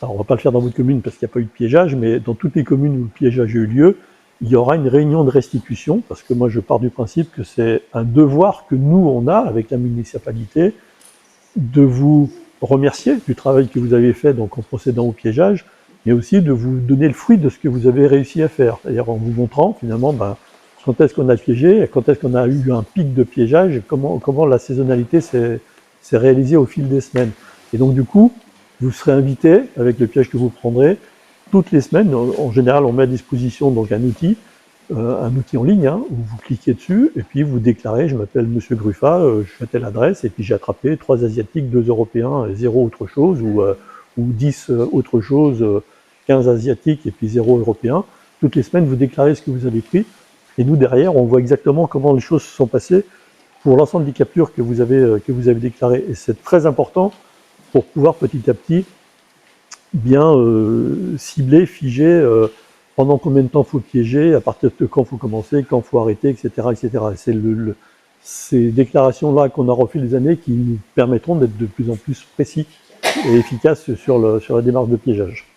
on ne va pas le faire dans votre commune parce qu'il n'y a pas eu de piégeage, mais dans toutes les communes où le piégeage a eu lieu, il y aura une réunion de restitution, parce que moi je pars du principe que c'est un devoir que nous on a avec la municipalité, de vous remercier du travail que vous avez fait donc en procédant au piégeage, mais aussi de vous donner le fruit de ce que vous avez réussi à faire, c'est-à-dire en vous montrant finalement quand est-ce qu'on a piégé, quand est-ce qu'on a eu un pic de piégeage, et comment la saisonnalité s'est réalisée au fil des semaines. Et donc du coup, vous serez invité, avec le piège que vous prendrez, toutes les semaines. En général, on met à disposition donc un outil en ligne, hein, où vous cliquez dessus, et puis vous déclarez, je m'appelle Monsieur Gruffat, je suis à telle adresse, et puis j'ai attrapé 3 Asiatiques, 2 Européens, 0 autre chose, ou 10 autre chose, 15 Asiatiques, et puis 0 Européens. Toutes les semaines, vous déclarez ce que vous avez pris, et nous, derrière, on voit exactement comment les choses se sont passées pour l'ensemble des captures que vous avez déclarées. Et c'est très important pour pouvoir petit à petit bien cibler, figer pendant combien de temps il faut piéger, à partir de quand il faut commencer, quand il faut arrêter, etc. etc. Et c'est ces déclarations-là qu'on a au fil des années qui nous permettront d'être de plus en plus précis et efficaces sur la démarche de piégeage.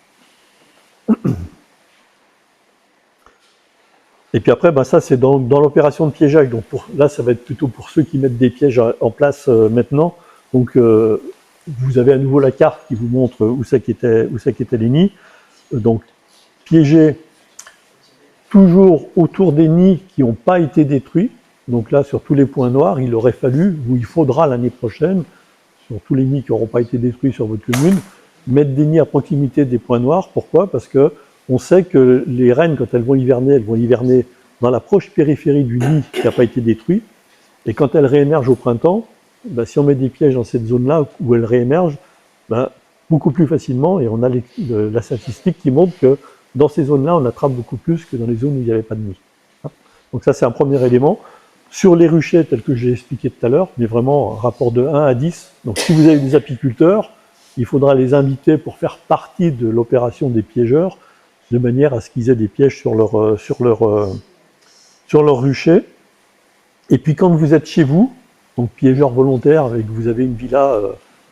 Et puis après, ça c'est dans l'opération de piégeage. Donc là, ça va être plutôt pour ceux qui mettent des pièges en place maintenant. Donc vous avez à nouveau la carte qui vous montre où c'est qu'étaient les nids. Donc piéger toujours autour des nids qui n'ont pas été détruits. Donc là, sur tous les points noirs, il aurait fallu, ou il faudra l'année prochaine, sur tous les nids qui n'auront pas été détruits sur votre commune, mettre des nids à proximité des points noirs. Pourquoi? Parce que on sait que les rennes, quand elles vont hiverner dans la proche périphérie du nid qui n'a pas été détruit. Et quand elles réémergent au printemps, ben, si on met des pièges dans cette zone-là où elles réémergent, ben, beaucoup plus facilement, et on a la statistique qui montre que dans ces zones-là, on attrape beaucoup plus que dans les zones où il n'y avait pas de nid. Donc ça, c'est un premier élément. Sur les ruchers, tel que j'ai expliqué tout à l'heure, mais vraiment rapport de 1 à 10. Donc si vous avez des apiculteurs, il faudra les inviter pour faire partie de l'opération des piégeurs, de manière à ce qu'ils aient des pièges sur leur rucher. Et puis quand vous êtes chez vous, donc piégeur volontaire, et que vous avez une villa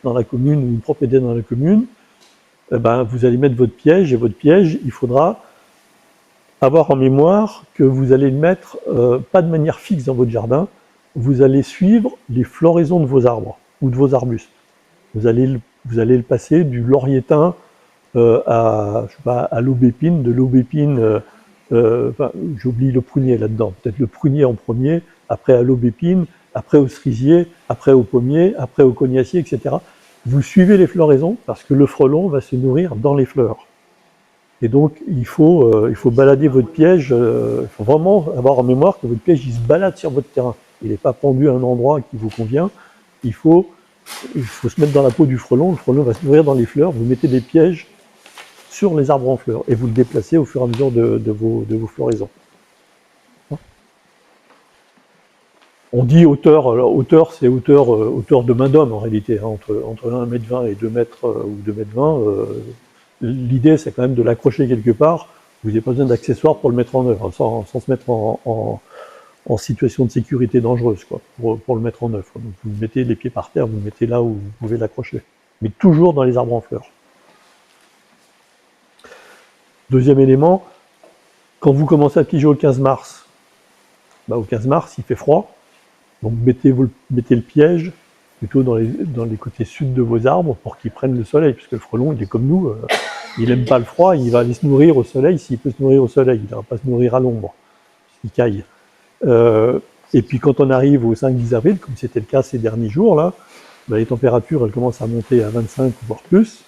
dans la commune ou une propriété dans la commune, eh ben, vous allez mettre votre piège, et votre piège, il faudra avoir en mémoire que vous allez le mettre pas de manière fixe dans votre jardin, vous allez suivre les floraisons de vos arbres ou de vos arbustes. Vous allez le passer du laurier-thym à l'aubépine, de l'aubépine, j'oublie le prunier là-dedans, peut-être le prunier en premier, après à l'aubépine, après au cerisier, après au pommier, après au cognacier, etc. Vous suivez les floraisons parce que le frelon va se nourrir dans les fleurs. Et donc, il faut balader votre piège, il faut vraiment avoir en mémoire que votre piège, il se balade sur votre terrain. Il n'est pas pendu à un endroit qui vous convient. Il faut se mettre dans la peau du frelon. Le frelon va se nourrir dans les fleurs. Vous mettez des pièges sur les arbres en fleurs et vous le déplacez au fur et à mesure de vos floraisons. On dit hauteur, c'est hauteur de main d'homme en réalité, hein, entre 1,20 m et 2 m ou 2,20 m. L'idée, c'est quand même de l'accrocher quelque part. Vous n'avez pas besoin d'accessoires pour le mettre en œuvre, sans se mettre en situation de sécurité dangereuse, quoi, pour le mettre en œuvre. Donc, vous mettez les pieds par terre, vous le mettez là où vous pouvez l'accrocher. Mais toujours dans les arbres en fleurs. Deuxième élément, quand vous commencez à piger au 15 mars, bah, au 15 mars, il fait froid. Donc mettez le piège plutôt dans les côtés sud de vos arbres pour qu'ils prennent le soleil, puisque le frelon, il est comme nous, il n'aime pas le froid, il va aller se nourrir au soleil s'il peut se nourrir au soleil, il ne va pas se nourrir à l'ombre, il caille. Et puis quand on arrive au 5-10 avril, comme c'était le cas ces derniers jours, là, bah, les températures elles commencent à monter à 25 voire plus,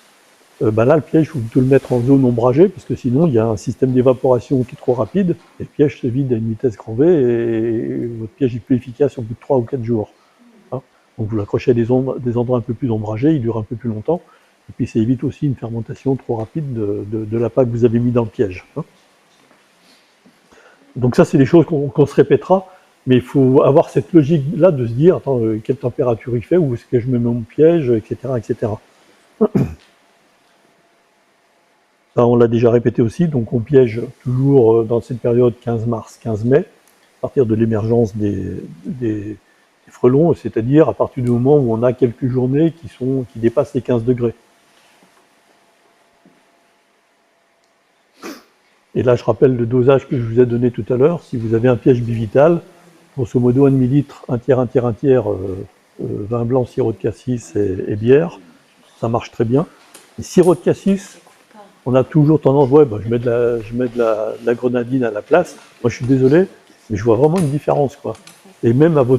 bah là le piège, il faut plutôt le mettre en zone ombragée, parce que sinon il y a un système d'évaporation qui est trop rapide, et le piège se vide à une vitesse grand V, et votre piège est plus efficace au bout de 3 ou 4 jours. Hein, donc vous l'accrochez à des endroits un peu plus ombragés, il dure un peu plus longtemps, et puis ça évite aussi une fermentation trop rapide de l'appât que vous avez mis dans le piège. Hein. Donc ça c'est des choses qu'on se répétera, mais il faut avoir cette logique-là de se dire, attends, quelle température il fait, où est-ce que je mets mon piège, etc. etc. Ça, on l'a déjà répété aussi, donc on piège toujours dans cette période 15 mars, 15 mai, à partir de l'émergence des frelons, c'est-à-dire à partir du moment où on a quelques journées qui dépassent les 15 degrés. Et là, je rappelle le dosage que je vous ai donné tout à l'heure. Si vous avez un piège bivital, grosso modo 1,5 litre, un tiers, vin blanc, sirop de cassis et bière, ça marche très bien. Et sirop de cassis, on a toujours tendance, ouais, bah, je mets de la grenadine à la place. Moi, je suis désolé, mais je vois vraiment une différence, quoi. Et même vous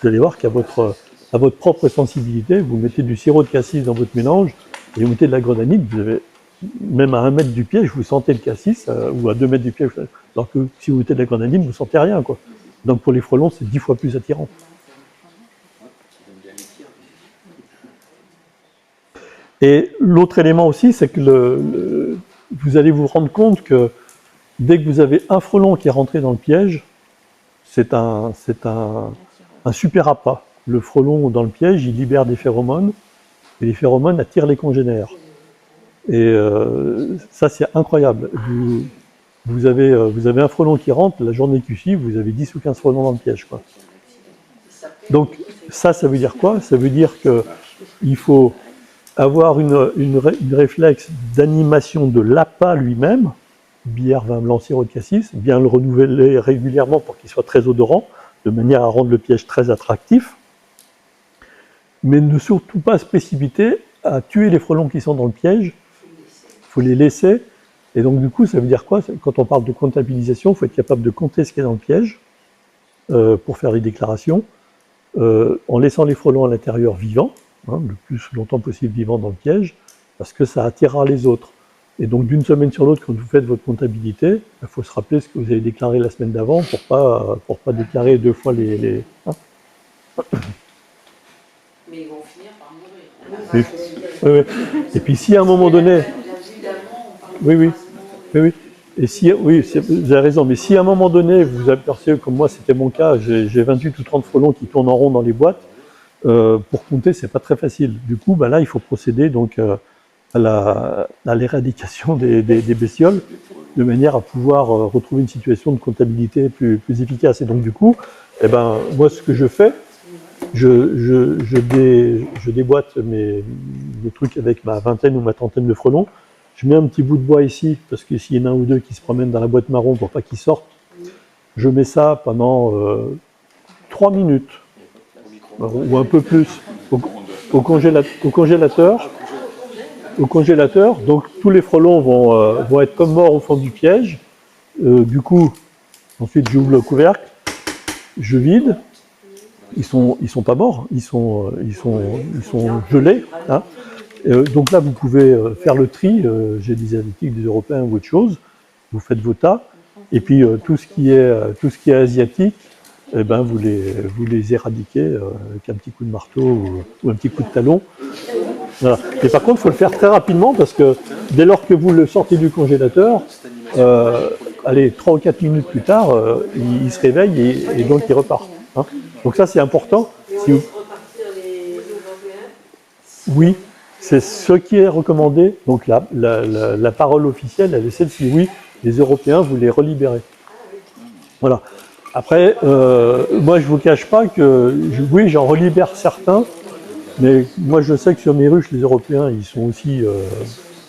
allez voir qu'à votre propre sensibilité, vous mettez du sirop de cassis dans votre mélange et vous mettez de la grenadine, vous avez, même à 1 mètre du piège, vous sentez le cassis, ou à 2 mètres du piège, alors que si vous mettez de la grenadine, vous ne sentez rien, quoi. Donc pour les frelons, c'est 10 fois plus attirant. Et l'autre élément aussi, c'est que vous allez vous rendre compte que dès que vous avez un frelon qui est rentré dans le piège, c'est un super appât. Le frelon dans le piège, il libère des phéromones, et les phéromones attirent les congénères. Et ça, c'est incroyable. Vous avez un frelon qui rentre, la journée qui suit, vous avez 10 ou 15 frelons dans le piège, quoi. Donc ça veut dire quoi? Ça veut dire qu'il faut avoir une réflexe d'animation de l'appât lui-même, bière, vin blanc, sirop de cassis, bien le renouveler régulièrement pour qu'il soit très odorant, de manière à rendre le piège très attractif, mais ne surtout pas se précipiter à tuer les frelons qui sont dans le piège, il faut les laisser, et donc du coup ça veut dire quoi? Quand on parle de comptabilisation, il faut être capable de compter ce qui est dans le piège, pour faire les déclarations, en laissant les frelons à l'intérieur vivants, hein, le plus longtemps possible vivants dans le piège, parce que ça attirera les autres. Et donc d'une semaine sur l'autre, quand vous faites votre comptabilité, il faut se rappeler ce que vous avez déclaré la semaine d'avant pour pas déclarer 2 fois les hein. Mais ils vont finir par mourir. Oui. Oui, oui. Et puis si à un moment donné, oui, oui, oui, oui. Et si, oui, vous avez raison, mais si à un moment donné, vous apercevez, comme moi c'était mon cas, j'ai 28 ou 30 frelons qui tournent en rond dans les boîtes, pour compter, c'est pas très facile. Du coup, bah là, il faut procéder donc à l'éradication des bestioles, de manière à pouvoir retrouver une situation de comptabilité plus efficace. Et donc du coup, eh ben, moi ce que je fais, je déboîte mes trucs avec ma vingtaine ou ma trentaine de frelons. Je mets un petit bout de bois ici, parce que s'il y en a un ou deux qui se promènent dans la boîte marron pour pas qu'ils sortent, je mets ça pendant 3 minutes, ou un peu plus, au congélateur. Au congélateur, donc tous les frelons vont être comme morts au fond du piège. Du coup, ensuite j'ouvre le couvercle, je vide. Ils sont pas morts, ils sont gelés. Hein. Donc là, vous pouvez faire le tri. J'ai des asiatiques, des européens ou autre chose. Vous faites vos tas. Et puis tout ce qui est asiatique, eh ben, vous les éradiquez avec un petit coup de marteau ou un petit coup de talon. Voilà. Et par contre, il faut le faire très rapidement parce que dès lors que vous le sortez du congélateur, allez, 3 ou 4 minutes plus tard, il se réveille et donc il repart. Hein. Donc ça, c'est important. Et on laisse repartir les Européens? Oui, c'est ce qui est recommandé. Donc la parole officielle, elle est celle-ci. Oui, les Européens, vous les relibérez. Voilà. Après, moi, je vous cache pas que, oui, j'en relibère certains, mais moi, je sais que sur mes ruches, les Européens, ils sont aussi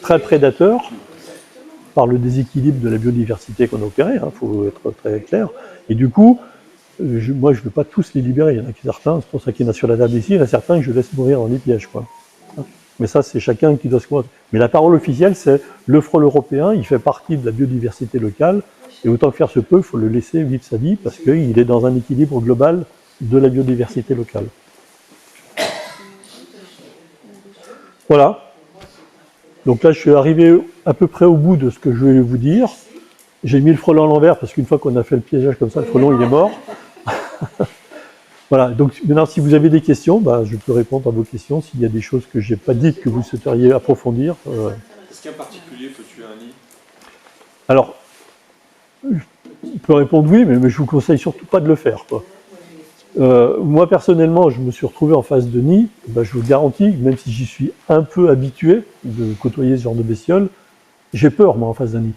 très prédateurs par le déséquilibre de la biodiversité qu'on a opéré. Il faut être très clair. Et du coup, moi, je ne veux pas tous les libérer. Il y en a certains, c'est pour ça qu'il y en a sur la table ici, il y en a certains que je laisse mourir dans les pièges, quoi. Mais ça, c'est chacun qui doit se convaincre. Mais la parole officielle, c'est le frelon européen, il fait partie de la biodiversité locale, et autant que faire se peut, il faut le laisser vivre sa vie, parce qu'il est dans un équilibre global de la biodiversité locale. Voilà. Donc là, je suis arrivé à peu près au bout de ce que je vais vous dire. J'ai mis le frelon à l'envers, parce qu'une fois qu'on a fait le piégeage comme ça, le frelon, il est mort. Voilà, donc maintenant, si vous avez des questions, bah, je peux répondre à vos questions. S'il y a des choses que je n'ai pas dites, que vous souhaiteriez approfondir. Est-ce qu'un particulier peut tuer un nid? Alors, je peux répondre oui, mais je vous conseille surtout pas de le faire, quoi. Moi, personnellement, je me suis retrouvé en face de nid. Bah, je vous garantis, même si j'y suis un peu habitué de côtoyer ce genre de bestiole, j'ai peur, moi, en face d'un nid.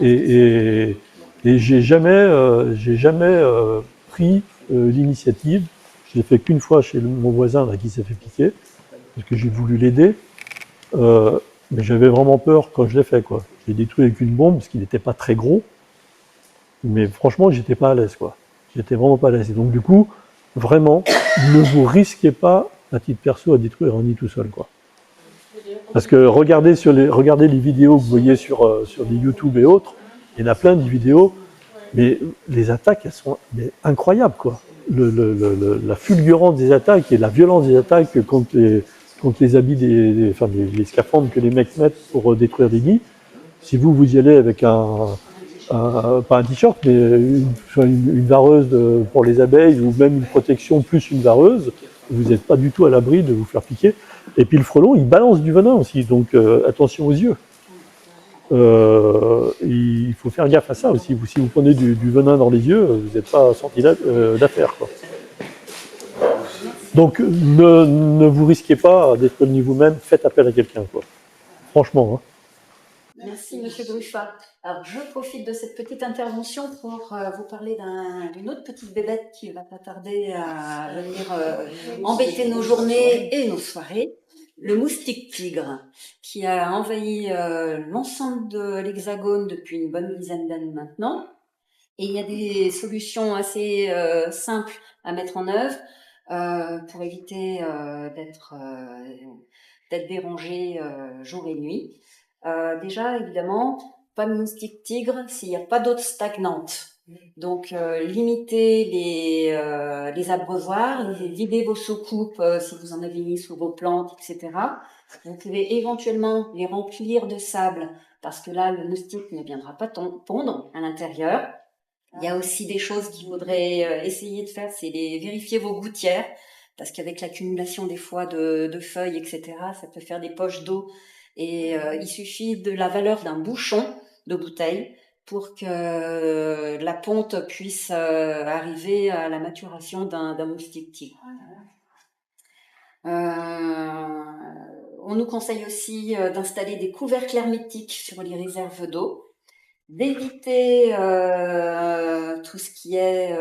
Et j'ai jamais pris l'initiative. Je l'ai fait qu'une fois chez mon voisin là, qui s'est fait piquer, parce que j'ai voulu l'aider. Mais j'avais vraiment peur quand je l'ai fait, quoi. Je l'ai détruit avec une bombe, parce qu'il n'était pas très gros. Mais franchement, j'étais pas à l'aise, quoi. J'étais vraiment pas à l'aise. Et donc, du coup, vraiment, ne vous risquez pas, à titre perso, à détruire un nid tout seul, quoi. Parce que regardez les vidéos que vous voyez sur des YouTube et autres, il y en a plein de vidéos, mais les attaques, elles sont incroyables, quoi. La fulgurance des attaques et la violence des attaques contre les habits les scaphandres que les mecs mettent pour détruire des nids. Si vous y allez avec pas un t-shirt, mais une vareuse pour les abeilles, ou même une protection plus une vareuse, vous n'êtes pas du tout à l'abri de vous faire piquer. Et puis le frelon, il balance du venin aussi, donc attention aux yeux. Il faut faire gaffe à ça aussi. Si vous prenez du venin dans les yeux, vous n'êtes pas sorti d'affaire, quoi. Donc ne vous risquez pas d'être ni vous-même, faites appel à quelqu'un, quoi. Franchement. Hein. Merci Monsieur Gruffat. Alors je profite de cette petite intervention pour vous parler d'une autre petite bébête qui va pas tarder à venir embêter nos journées et nos soirées. Le moustique tigre, qui a envahi l'ensemble de l'Hexagone depuis une bonne dizaine d'années maintenant. Et il y a des solutions assez simples à mettre en œuvre pour éviter d'être dérangé jour et nuit. Déjà, évidemment, pas de moustique tigre s'il n'y a pas d'eau stagnante. Donc, limitez les abreuvoirs, videz vos soucoupes si vous en avez mis sous vos plantes, etc. Vous pouvez éventuellement les remplir de sable parce que là, le moustique ne viendra pas pondre à l'intérieur. Il y a aussi des choses qu'il faudrait essayer de faire, c'est vérifier vos gouttières parce qu'avec l'accumulation des fois de feuilles, etc., ça peut faire des poches d'eau. Et il suffit de la valeur d'un bouchon de bouteille pour que la ponte puisse arriver à la maturation d'un moustique tigre. On nous conseille aussi d'installer des couvercles hermétiques sur les réserves d'eau, d'éviter tout ce qui est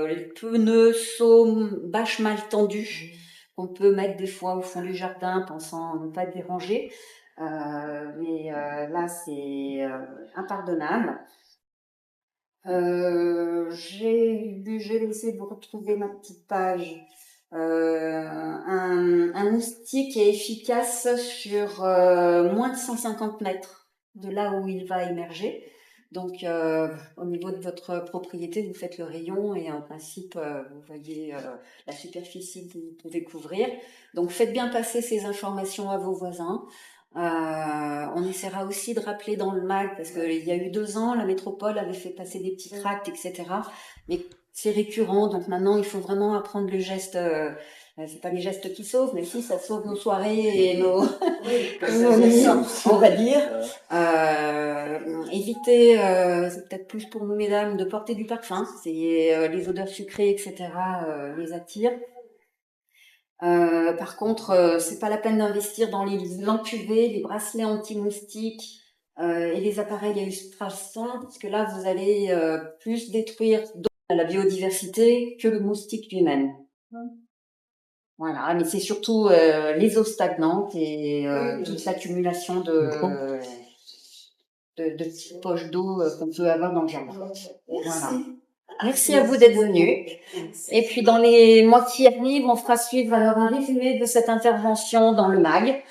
les pneus, saumes, bâches mal tendues qu'on peut mettre des fois au fond du jardin pensant ne pas déranger. Mais là, c'est impardonnable. Je vais essayer de vous retrouver ma petite page. Un moustique est efficace sur moins de 150 mètres de là où il va émerger. Donc, au niveau de votre propriété, vous faites le rayon et en principe, vous voyez la superficie que vous pouvez couvrir. Donc, faites bien passer ces informations à vos voisins. On essaiera aussi de rappeler dans le MAG, parce qu'il y a eu 2 ans, la métropole avait fait passer des petits tracts, etc. Mais c'est récurrent, donc maintenant il faut vraiment apprendre le geste. C'est pas les gestes qui sauvent, mais si ça sauve nos soirées et nos nuits, on va dire. Évitez, c'est peut-être plus pour nous mesdames, de porter du parfum. C'est les odeurs sucrées, etc. Les attirent. Par contre, c'est pas la peine d'investir dans les lampes UV, les bracelets anti-moustiques et les appareils à ultrasons, parce que là, vous allez plus détruire la biodiversité que le moustique lui-même. Voilà, mais c'est surtout les eaux stagnantes et toute l'accumulation de petites poches d'eau qu'on peut avoir dans le jardin. Voilà. Merci à vous d'être venus. Et puis dans les mois qui arrivent, on fera suivre alors un résumé de cette intervention dans le MAG.